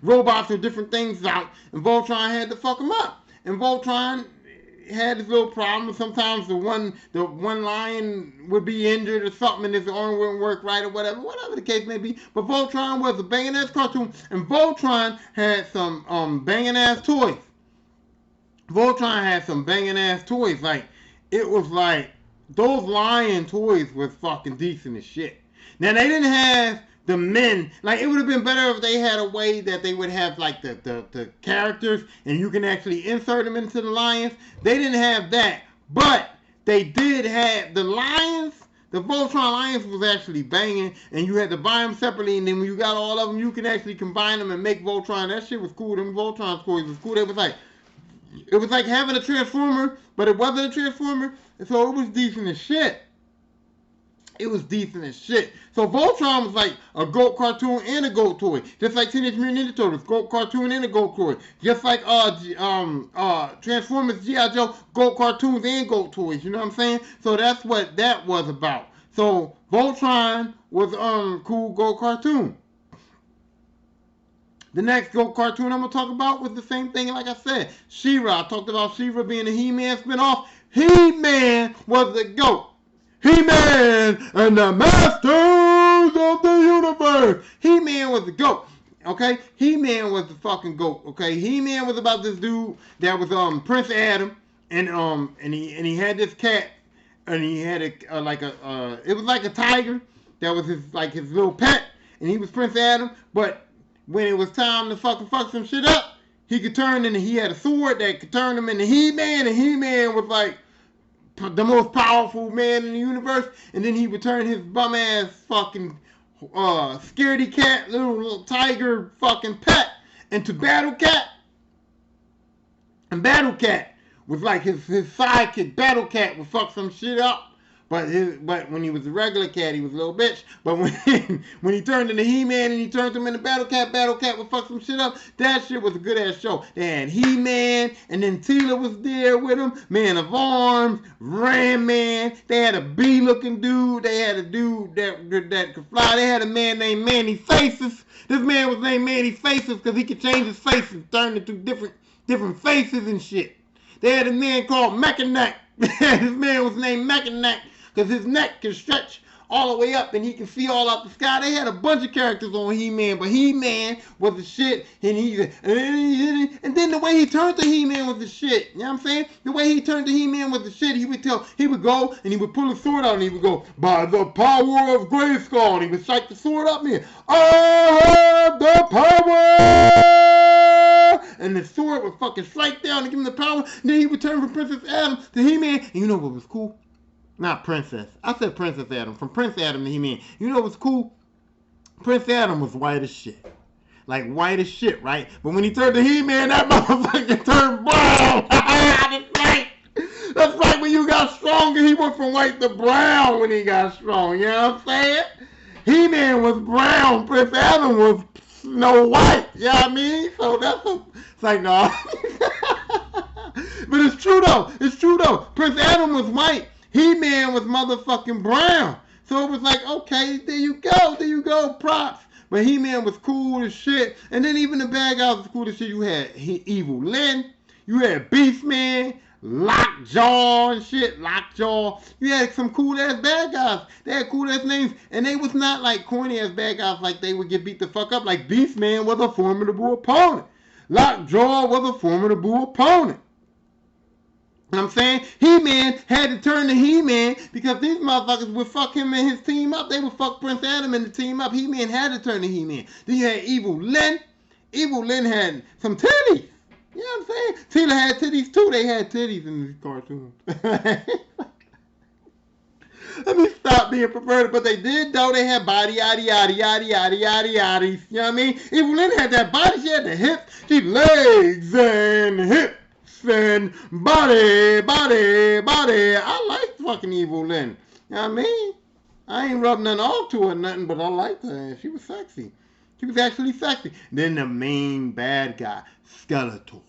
robots or different things out, and Voltron had to fuck them up. And Voltron had this little problem. Sometimes the one lion would be injured or something and his arm wouldn't work right or whatever the case may be. But Voltron was a banging ass cartoon, and Voltron had some banging ass toys. Voltron had some banging ass toys. Like, it was like, those lion toys was fucking decent as shit. Now, they didn't have the men, like, it would have been better if they had a way that they would have, like, the characters, and you can actually insert them into the lions. They didn't have that, but they did have the lions. The Voltron lions was actually banging, and you had to buy them separately, and then when you got all of them, you can actually combine them and make Voltron. That shit was cool. Them Voltron toys was cool. It was like having a Transformer, but it wasn't a Transformer, so it was decent as shit. It was decent as shit. So Voltron was like a GOAT cartoon and a GOAT toy. Just like Teenage Mutant Ninja Turtles, GOAT cartoon and a GOAT toy. Just like Transformers, G.I. Joe, GOAT cartoons and GOAT toys. You know what I'm saying? So that's what that was about. So Voltron was cool GOAT cartoon. The next GOAT cartoon I'm going to talk about was the same thing like I said. She-Ra. I talked about She-Ra being a He-Man spinoff. He-Man was the GOAT. He-Man and the Masters of the Universe. He-Man was the GOAT. Okay, He-Man was the fucking GOAT. Okay, He-Man was about this dude that was Prince Adam, and he had this cat, and he had it was like a tiger that was his little pet, and he was Prince Adam. But when it was time to fucking fuck some shit up, he could turn into he had a sword that could turn him into He-Man, and He-Man was like the most powerful man in the universe. And then he would turn his bum ass fucking scaredy cat, little tiger fucking pet into Battle Cat. And Battle Cat was like his sidekick. Battle Cat would fuck some shit up. But when he was a regular cat, he was a little bitch. But when he turned into He-Man and he turned him into Battle Cat would fuck some shit up. That shit was a good ass show. They had He-Man, and then Teela was there with him. Man of Arms, Ram Man. They had a bee looking dude. They had a dude that could fly. They had a man named Manny Faces. This man was named Manny Faces because he could change his face and turn into different faces and shit. They had a man called Mechanic. This man was named Mechanic because his neck can stretch all the way up and he can see all up the sky. They had a bunch of characters on He-Man, but He-Man was the shit. And then the way he turned to He-Man was the shit. You know what I'm saying? The way he turned to He-Man was the shit. He would go and he would pull his sword out and he would go, by the power of Grayskull. And he would strike the sword up me. I have the power! And the sword would fucking strike down and give him the power. And then he would turn from Princess Adam to He-Man. And you know what was cool? Not Princess. I said Princess Adam. From Prince Adam to He-Man. You know what's cool? Prince Adam was white as shit. Like white as shit, right? But when he turned to He-Man, that motherfucker turned brown. That's right. That's right. When you got stronger, he went from white to brown when he got strong. You know what I'm saying? He-Man was brown. Prince Adam was Snow White. You know what I mean? So it's like, no. But it's true though. It's true though. Prince Adam was white. He-Man was motherfucking brown. So it was like, okay, there you go, props. But He-Man was cool as shit. And then even the bad guys was cool as shit. You had Evil Lyn. You had Beastman, Lockjaw and shit. Lockjaw. You had some cool ass bad guys. They had cool ass names. And they was not like corny ass bad guys like they would get beat the fuck up. Like Beastman was a formidable opponent. Lockjaw was a formidable opponent. You know what I'm saying? He-Man had to turn to He-Man because these motherfuckers would fuck him and his team up. They would fuck Prince Adam and the team up. He-Man had to turn to He-Man. Then you had Evil Lyn. Evil Lyn had some titties. You know what I'm saying? Teela had titties too. They had titties in these cartoons. Let me stop being perverted, but they did though. They had body, yaddy, yaddy, yaddy, yaddy, yaddy, yaddy. You know what I mean? Evil Lyn had that body. She had the hips. She had legs and hips. And body. I like fucking Evil Lyn. You know what I mean? I ain't rubbing nothing off to her or nothing, but I liked her. She was sexy. She was actually sexy. Then the main bad guy, Skeletor.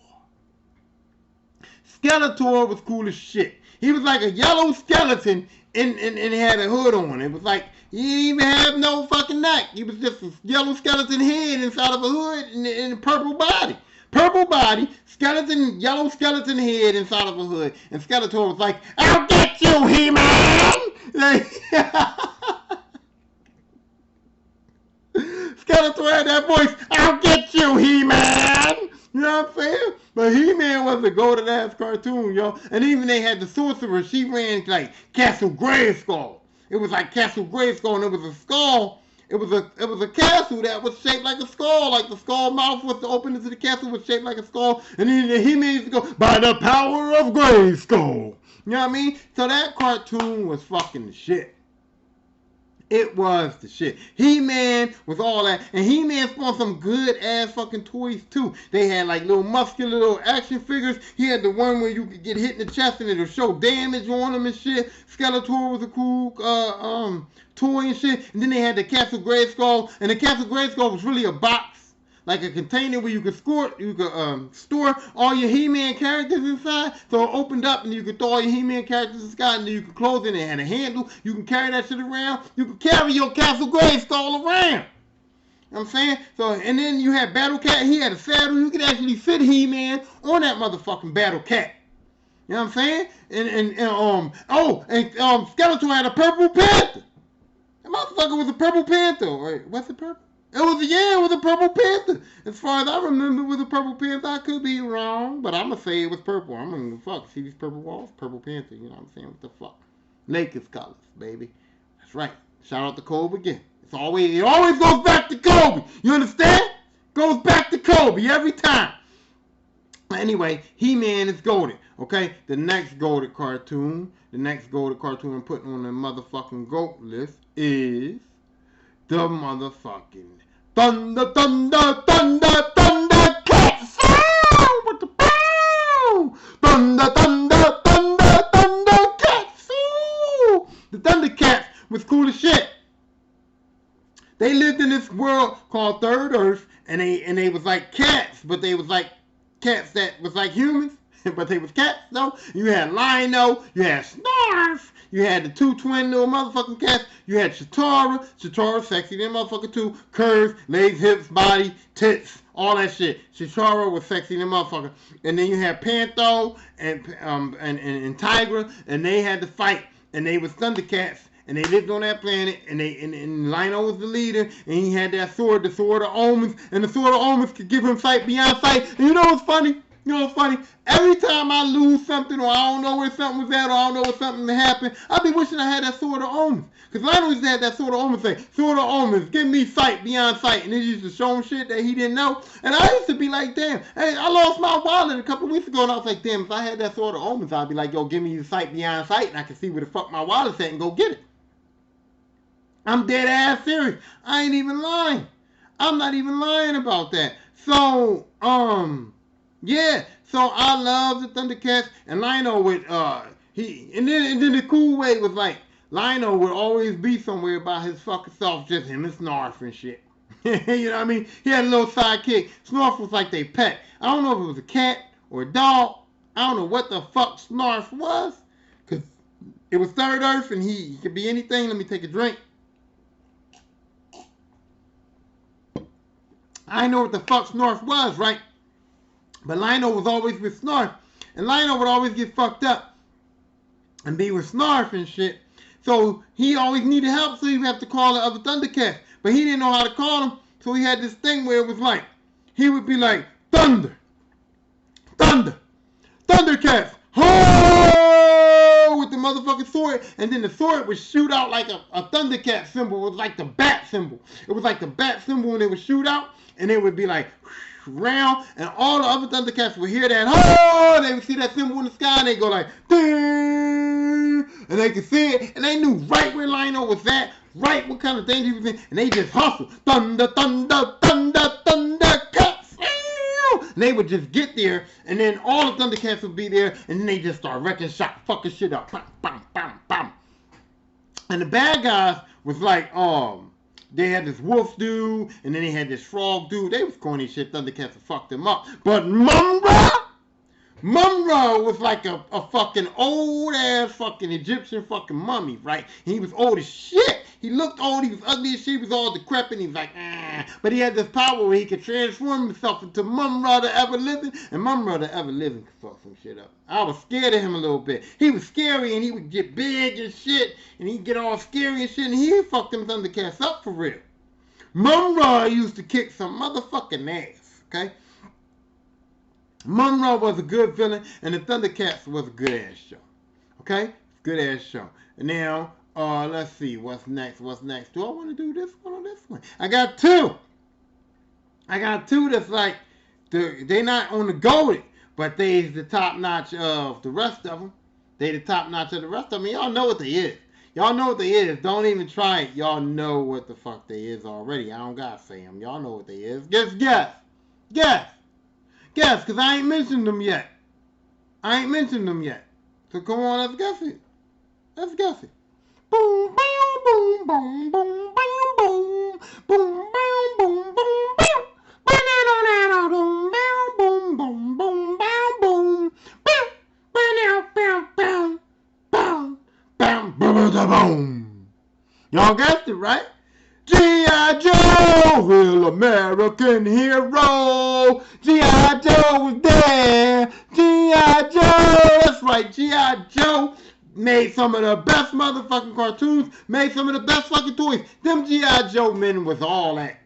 Skeletor was cool as shit. He was like a yellow skeleton and he had a hood on. It was like he didn't even have no fucking neck. He was just a yellow skeleton head inside of a hood and a purple body. Purple body, skeleton, yellow skeleton head inside of a hood. And Skeletor was like, I'll get you, He-Man! Skeletor had that voice, I'll get you, He-Man! You know what I'm saying? But He-Man was a golden ass cartoon, yo. And even they had the sorcerer, she ran like Castle Grayskull. It was like Castle Grayskull, and it was a skull. It was a castle that was shaped like a skull, like the skull mouth was open into the castle was shaped like a skull, and then He-Man used to go, by the power of Grayskull. You know what I mean? So that cartoon was fucking the shit. It was the shit. He-Man was all that. And He-Man spawned some good ass fucking toys too. They had like little muscular little action figures. He had the one where you could get hit in the chest and it'll show damage on them and shit. Skeletor was a cool toy and shit. And then they had the Castle Grayskull. And the Castle Grayskull was really a box. Like a container where you could store all your He-Man characters inside. So it opened up and you could throw all your He-Man characters inside and then you could close it and it had a handle. You can carry that shit around. You could carry your Castle Grayskull around. You know what I'm saying? So, and then you had Battle Cat. He had a saddle. You could actually fit He-Man on that motherfucking Battle Cat. You know what I'm saying? And Skeletor had a Purple Panther. That motherfucker was a Purple Panther. Right? What's the purple? It was a Purple Panther. As far as I remember, it was a Purple Panther. I could be wrong, but I'm gonna say it was purple. I'm gonna fuck. See these purple walls? Purple Panther. You know what I'm saying? What the fuck? Lakers colors, baby. That's right. Shout out to Kobe again. It always goes back to Kobe. You understand? Goes back to Kobe every time. Anyway, He-Man is goated. Okay, the next goated cartoon I'm putting on the motherfucking GOAT list is the motherfucking Thunder Cats. With the bow. Thunder Cats. The Thundercats was cool as shit. They lived in this world called Third Earth, and they was like cats, but they was like cats that was like humans, but they was cats though. You had Lino, you had Snarf, you had the two twin little motherfucking cats, you had Chitara sexy, them motherfucker too, curves, legs, hips, body, tits, all that shit. Chitara was sexy, them motherfucker. And then you had Pantho and Tigra, and they had to fight, and they was Thundercats. And they lived on that planet, and Lino was the leader, and he had that sword, the Sword of Omens, and the Sword of Omens could give him sight beyond sight. And you know what's funny? Every time I lose something, or I don't know where something was at, or I don't know where something happened, I be wishing I had that Sword of Omens. Because Lino used to have that Sword of Omens thing. Sword of Omens, give me sight beyond sight. And he used to show him shit that he didn't know. And I used to be like, damn, hey, I lost my wallet a couple of weeks ago, and I was like, damn, if I had that Sword of Omens, I'd be like, yo, give me the sight beyond sight, and I can see where the fuck my wallet's at and go get it. I'm dead ass serious. I ain't even lying. I'm not even lying about that. So, yeah. So I love the Thundercats, and Lino would and then the cool way was like Lino would always be somewhere by his fucking self, just him and Snarf and shit. You know what I mean? He had a little sidekick. Snarf was like they pet. I don't know if it was a cat or a dog. I don't know what the fuck Snarf was, cause it was Third Earth, and he could be anything. Let me take a drink. I know what the fuck Snarf was, right? But Lino was always with Snarf. And Lino would always get fucked up and be with Snarf and shit. So he always needed help, so he would have to call the other Thundercats. But he didn't know how to call them, so he had this thing where it was like, he would be like, Thundercats, ho! With the motherfucking sword, and then the sword would shoot out like a Thundercat symbol. It was like the bat symbol. It was like the bat symbol, and it would shoot out, and it would be like round, and all the other Thundercats would hear that, oh! They would see that symbol in the sky, and they go like, ding! And they could see it, and they knew right where Lino was at, right what kind of danger he was in, and they just hustled. Thundercats! And they would just get there, and then all the Thundercats would be there, and then they just start wrecking shop, fucking shit up. Bam, bam, bam, bam. And the bad guys was like, they had this wolf dude, and then they had this frog dude. They was corny shit. Thundercats would fuck them up. But Mumra was like a fucking old ass fucking Egyptian fucking mummy, right? And he was old as shit. He looked old, he was ugly as shit, he was all decrepit, he was like, But he had this power where he could transform himself into Mumra the Ever Living, and Mumra the Ever Living could fuck some shit up. I was scared of him a little bit. He was scary, and he would get big and shit, and he'd get all scary and shit, and he'd fuck them Thundercats up for real. Mumra used to kick some motherfucking ass, okay? Mumra was a good villain, and the Thundercats was a good ass show. Okay? Good ass show. And now, let's see. What's next? Do I want to do this one or this one? I got two that's like, they not on the goated, but they's the top notch of the rest of them. They the top notch of the rest of them. Y'all know what they is. Don't even try it. Y'all know what the fuck they is already. I don't gotta say them. Y'all know what they is. Just guess. Guess, because I ain't mentioned them yet. So come on, let's guess it. Boom, boom, boom, boom, boom, boom, boom, boom, boom, boom, boom, boom, boom, boom, boom, boom, boom. Y'all guessed it, right? G.I. Joe, real American hero. G.I. Joe was there. G.I. Joe, that's right. G.I. Joe made some of the best motherfucking cartoons, made some of the best fucking toys. Them G.I. Joe men was all that.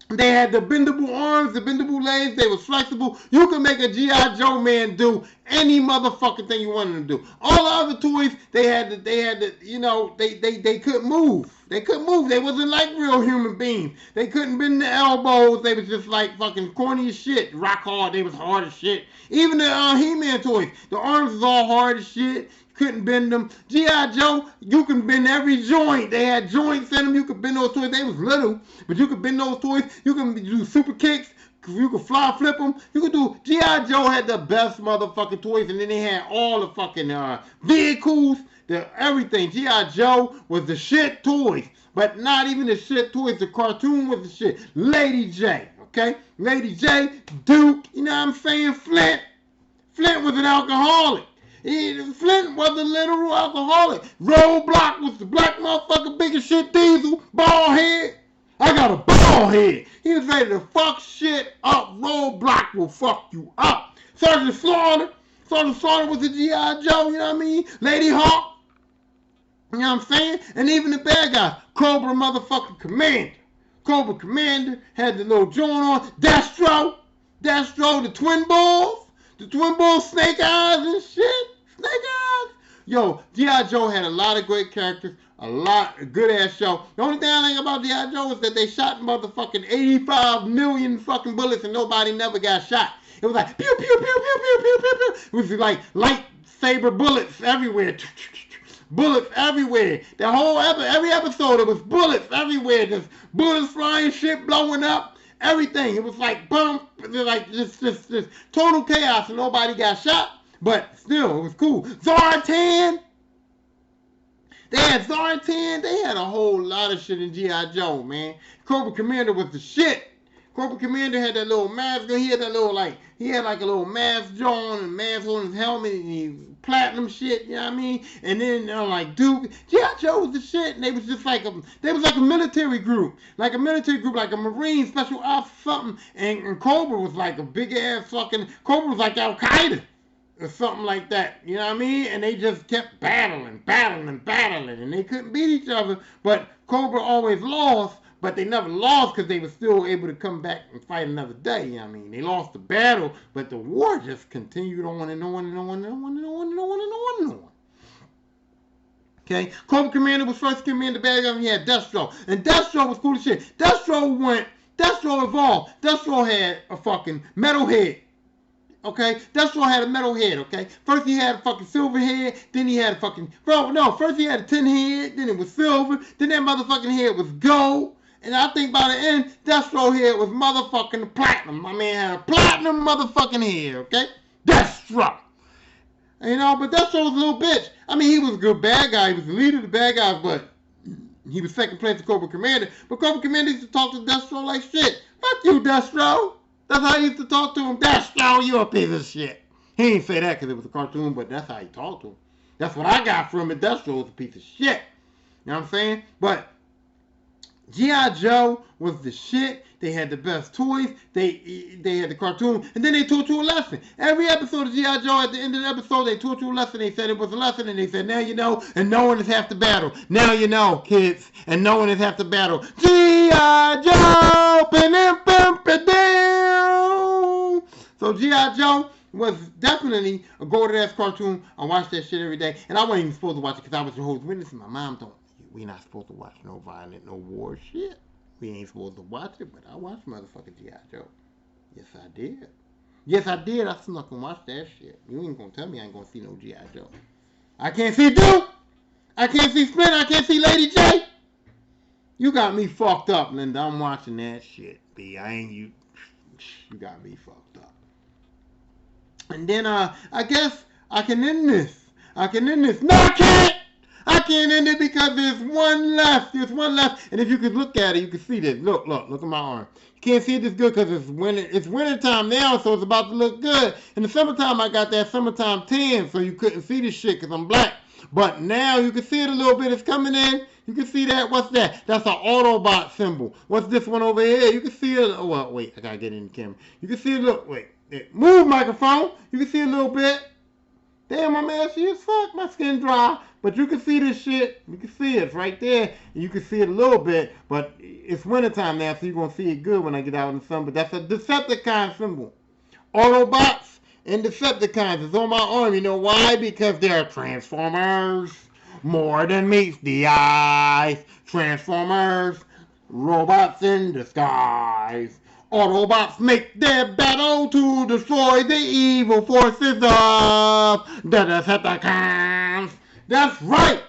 They had the bendable arms, the bendable legs. They was flexible. You could make a G.I. Joe man do any motherfucking thing you wanted to do. All the other toys, they had you know, they couldn't move. They couldn't move. They wasn't like real human beings. They couldn't bend the elbows. They was just like fucking corny as shit. Rock hard. They was hard as shit. Even the He-Man toys, the arms was all hard as shit. Couldn't bend them. G.I. Joe, you can bend every joint. They had joints in them. You could bend those toys. They was little, but you could bend those toys. You can do super kicks. You could fly flip them. You could do. G.I. Joe had the best motherfucking toys, and then they had all the fucking vehicles, everything. G.I. Joe was the shit toys, but not even the shit toys. The cartoon was the shit. Lady J, okay? Lady J, Duke, you know what I'm saying? Flint was an alcoholic. Flint was a literal alcoholic. Roadblock was the black motherfucker, biggest shit Diesel, bald head. I got a bald head. He was ready to fuck shit up. Roadblock will fuck you up. Sergeant Slaughter was a G.I. Joe, you know what I mean? Lady Hawk, you know what I'm saying? And even the bad guy, Cobra motherfucking Commander. Cobra Commander had the little joint on. Destro, the Twin Bulls, Snake Eyes and shit. Snake Eyes. Yo, G.I. Joe had a lot of great characters, a good ass show. The only thing I think about G.I. Joe is that they shot motherfucking 85 million fucking bullets and nobody never got shot. It was like pew pew pew pew pew pew pew pew. It was like lightsaber bullets everywhere. Bullets everywhere. The whole every episode it was bullets everywhere. Just bullets flying, shit blowing up, everything. It was like boom, like just total chaos and nobody got shot. But still, it was cool. Zartan. They had Zartan. They had a whole lot of shit in G.I. Joe, man. Cobra Commander was the shit. Cobra Commander had that little mask. He had like a little mask on and mask on his helmet and he platinum shit, you know what I mean? And then like Duke, G.I. Joe was the shit, and they was just like a military group, like a Marine Special Ops something, and Cobra was like a big ass fucking, Cobra was like Al Qaeda or something like that, you know what I mean? And they just kept battling, and they couldn't beat each other, but Cobra always lost. But they never lost because they were still able to come back and fight another day. You know what I mean? They lost the battle, but the war just continued on and on and on and on and on and on and on and on. Okay? Cobra Commander was first command, the bad guy, he had Destro. And Destro was cool as shit. Destro evolved. Destro had a fucking metal head. Okay? Destro had a metal head, okay? First he had a fucking silver head, then he had a fucking... first he had a tin head, then it was silver, then that motherfucking head was gold. And I think by the end, Destro head was motherfucking platinum. My man had a platinum motherfucking head, okay? Destro. You know, but Destro was a little bitch. I mean, he was a good bad guy. He was the leader of the bad guys, but he was second place to Cobra Commander. But Cobra Commander used to talk to Destro like shit. Fuck you, Destro. That's how he used to talk to him. Destro, you a piece of shit. He didn't say that because it was a cartoon, but that's how he talked to him. That's what I got from it. Destro was a piece of shit. You know what I'm saying? But G.I. Joe was the shit. They had the best toys. They had the cartoon. And then they taught you a lesson. Every episode of G.I. Joe, at the end of the episode, they taught you a lesson. They said it was a lesson. And they said, now you know. And knowing is half the battle. Now you know, kids. And knowing is half the battle. G.I. Joe! So G.I. Joe was definitely a golden-ass cartoon. I watched that shit every day. And I wasn't even supposed to watch it because I was Jehovah's Witness. And my mom told me, we not supposed to watch no violent, no war shit. We ain't supposed to watch it, but I watched motherfucking G.I. Joe. Yes, I did. I snuck and watched that shit. You ain't gonna tell me I ain't gonna see no G.I. Joe. I can't see Duke. I can't see Splinter. I can't see Lady J. You got me fucked up, Linda. I'm watching that shit, B. You got me fucked up. And then, I guess I can end this. No, I can't! I can't end it because there's one left. And if you could look at it, you can see this. Look at my arm. You can't see it this good because it's winter time now, so it's about to look good. In the summertime, I got that summertime tan, so you couldn't see this shit because I'm black. But now you can see it a little bit. It's coming in. You can see that. What's that? That's an Autobot symbol. What's this one over here? You can see it. Oh, well, wait. I got to get in the camera. You can see it. Look, wait. Move, microphone. You can see a little bit. Damn, my man, she is fuck. My skin dry. But you can see this shit. You can see it. It's right there. You can see it a little bit. But it's wintertime now, so you're going to see it good when I get out in the sun. But that's a Decepticon symbol. Autobots and Decepticons is on my arm. You know why? Because they're Transformers. More than meets the eyes. Transformers. Robots in disguise. Autobots make their battle to destroy the evil forces of the Decepticons. That's right.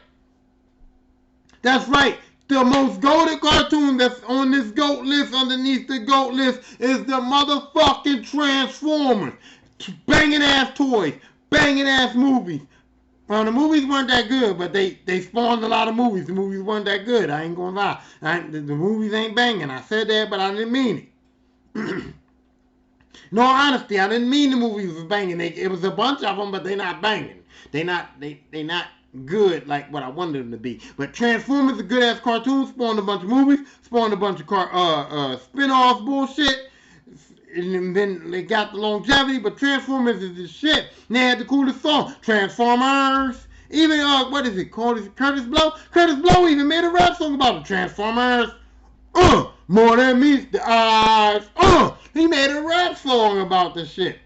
That's right. The most goated cartoon that's on this GOAT list, underneath the GOAT list, is the motherfucking Transformers. Banging ass toys. Banging ass movies. Well, the movies weren't that good, but they spawned a lot of movies. The movies weren't that good. I ain't gonna lie. The movies ain't banging. I said that, but I didn't mean it. No, honesty, I didn't mean the movies was banging. It was a bunch of them, but they not banging. They not good like what I wanted them to be. But Transformers, a good ass cartoon, spawned a bunch of movies, spawned a bunch of spin-off bullshit, and then they got the longevity. But Transformers is the shit. And they had the coolest song, Transformers. Even what is it called? Is it Curtis Blow? Curtis Blow even made a rap song about the Transformers. More than meets the eyes. He made a rap song about this shit.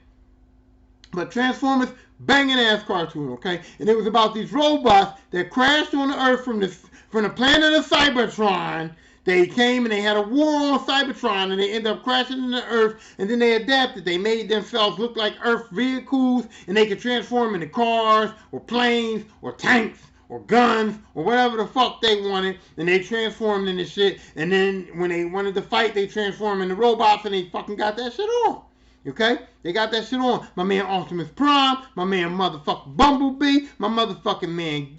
But Transformers, banging ass cartoon, okay? And it was about these robots that crashed on the Earth from the planet of Cybertron. They came and they had a war on Cybertron, and they ended up crashing into Earth, and then they adapted. They made themselves look like Earth vehicles, and they could transform into cars or planes or tanks or guns or whatever the fuck they wanted, and they transformed into shit. And then when they wanted to fight, they transformed into robots, and they fucking got that shit on. Okay? They got that shit on. My man Optimus Prime, my man motherfucking Bumblebee, my motherfucking man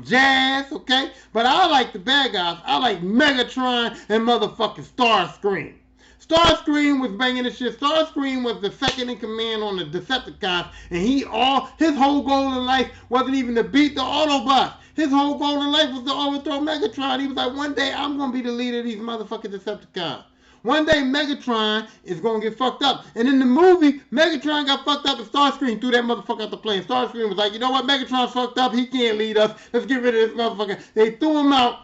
Jazz, okay? But I like the bad guys. I like Megatron and motherfucking Starscream. Starscream was banging the shit. Starscream was the second in command on the Decepticons, and his whole goal in life wasn't even to beat the Autobots. His whole goal in life was to overthrow Megatron. He was like, one day I'm gonna be the leader of these motherfucking Decepticons. One day Megatron is gonna get fucked up. And in the movie, Megatron got fucked up and Starscream threw that motherfucker out the plane. Starscream was like, you know what, Megatron's fucked up, he can't lead us. Let's get rid of this motherfucker. They threw him out.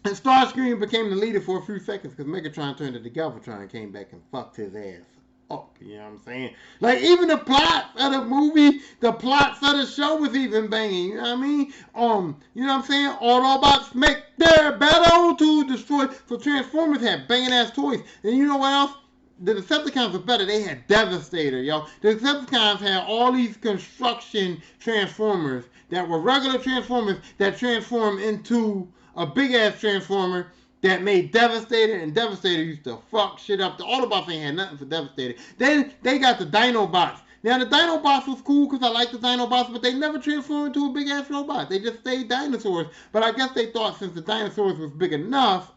And Starscream became the leader for a few seconds because Megatron turned into Galvatron and came back and fucked his ass up. You know what I'm saying? Like, even the plots of the movie, the plots of the show was even banging. You know what I mean? You know what I'm saying? Autobots make their battle to destroy. So Transformers had banging ass toys. And you know what else? The Decepticons were better. They had Devastator, yo. The Decepticons had all these construction Transformers that were regular Transformers that transformed into a big-ass Transformer that made Devastator, and Devastator used to fuck shit up. The Autobots ain't had nothing for Devastator. Then they got the Dinobots. Now, the Dinobots was cool because I like the Dinobots, but they never transformed into a big-ass robot. They just stayed dinosaurs. But I guess they thought since the dinosaurs was big enough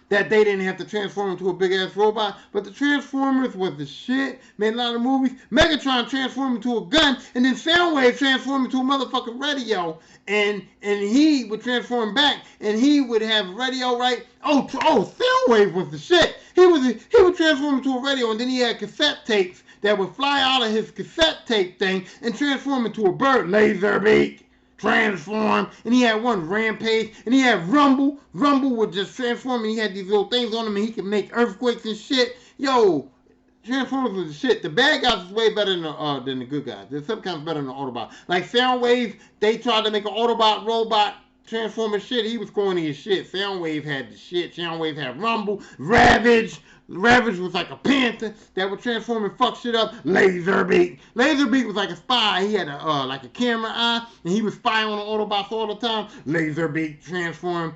that they didn't have to transform into a big-ass robot. But the Transformers was the shit. Made a lot of movies. Megatron transformed into a gun, and then Soundwave transformed into a motherfucking radio. And he would transform back, and he would have radio, right? Oh, Soundwave was the shit. He would transform into a radio, and then he had cassette tapes that would fly out of his cassette tape thing and transform into a bird. Laserbeak. Transform, and he had one Rampage, and he had Rumble. Rumble would just transform, and he had these little things on him, and he could make earthquakes and shit. Yo, Transformers was the shit. The bad guys is way better than the good guys. They're sometimes better than the Autobot. Like Soundwave, they tried to make an Autobot robot Transformer shit. He was corny as shit. Soundwave had the shit. Soundwave had Rumble, Ravage. Ravage was like a panther that would transform and fuck shit up. Laserbeak. Laserbeak was like a spy. He had like a camera eye, and he was spying on the Autobots all the time. Laserbeak transformed.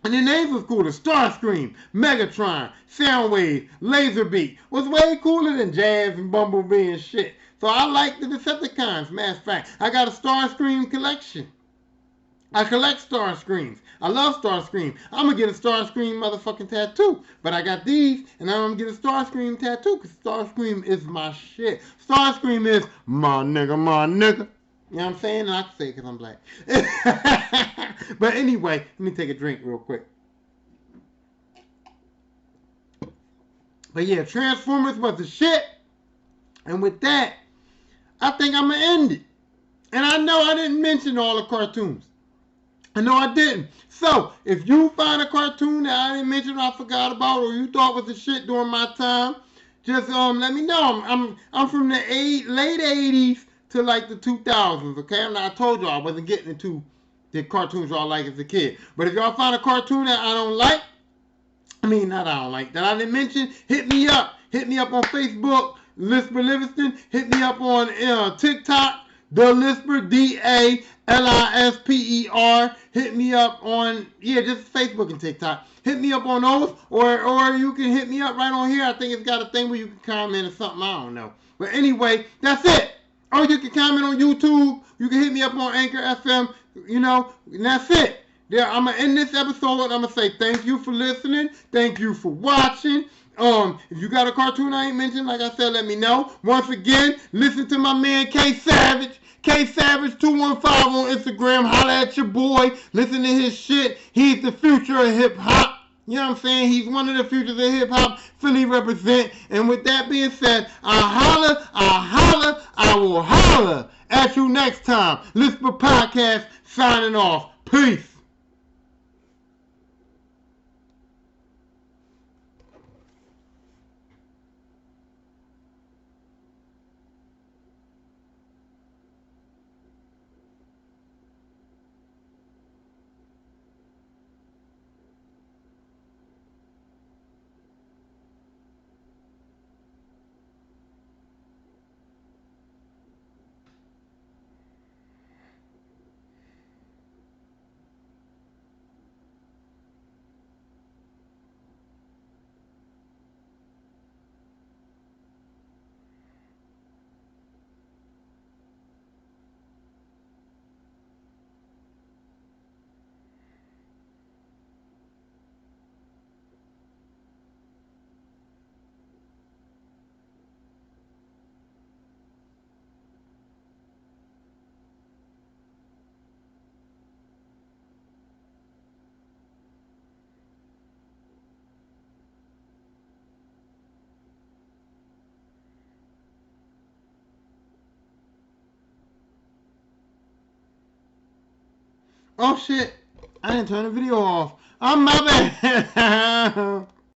And the names was cooler. Starscream, Megatron, Soundwave, Laserbeak was way cooler than Jazz and Bumblebee and shit. So I like the Decepticons, matter of fact. I got a Starscream collection. I collect Starscreams. I love Starscream. I'm going to get a Starscream motherfucking tattoo. But I got these, and I'm going to get a Starscream tattoo because Starscream is my shit. Starscream is my nigga, my nigga. You know what I'm saying? And I can say it because I'm black. But anyway, let me take a drink real quick. But yeah, Transformers was the shit. And with that, I think I'm going to end it. And I know I didn't mention all the cartoons. I know I didn't. So, if you find a cartoon that I didn't mention or I forgot about or you thought was the shit during my time, just let me know. I'm from the late 80s to like the 2000s, okay? I told y'all I wasn't getting into the cartoons y'all like as a kid. But if y'all find a cartoon that I don't like, that I don't like, that I didn't mention, hit me up. Hit me up on Facebook, Lisper Livingston. Hit me up on TikTok, The Lisper, DALISPER. Hit me up on, just Facebook and TikTok. Hit me up on those, or you can hit me up right on here. I think it's got a thing where you can comment or something. I don't know. But anyway, that's it. Or you can comment on YouTube. You can hit me up on Anchor FM, and that's it. Yeah, I'm going to end this episode. I'm going to say thank you for listening. Thank you for watching. If you got a cartoon I ain't mentioned, like I said, let me know. Once again, listen to my man K Savage. K Savage 215 on Instagram. Holla at your boy. Listen to his shit. He's the future of hip hop. You know what I'm saying? He's one of the futures of hip hop. Philly represent. And with that being said, I will holler at you next time. Lisper Podcast signing off. Peace. Oh shit, I didn't turn the video off. Oh my bad.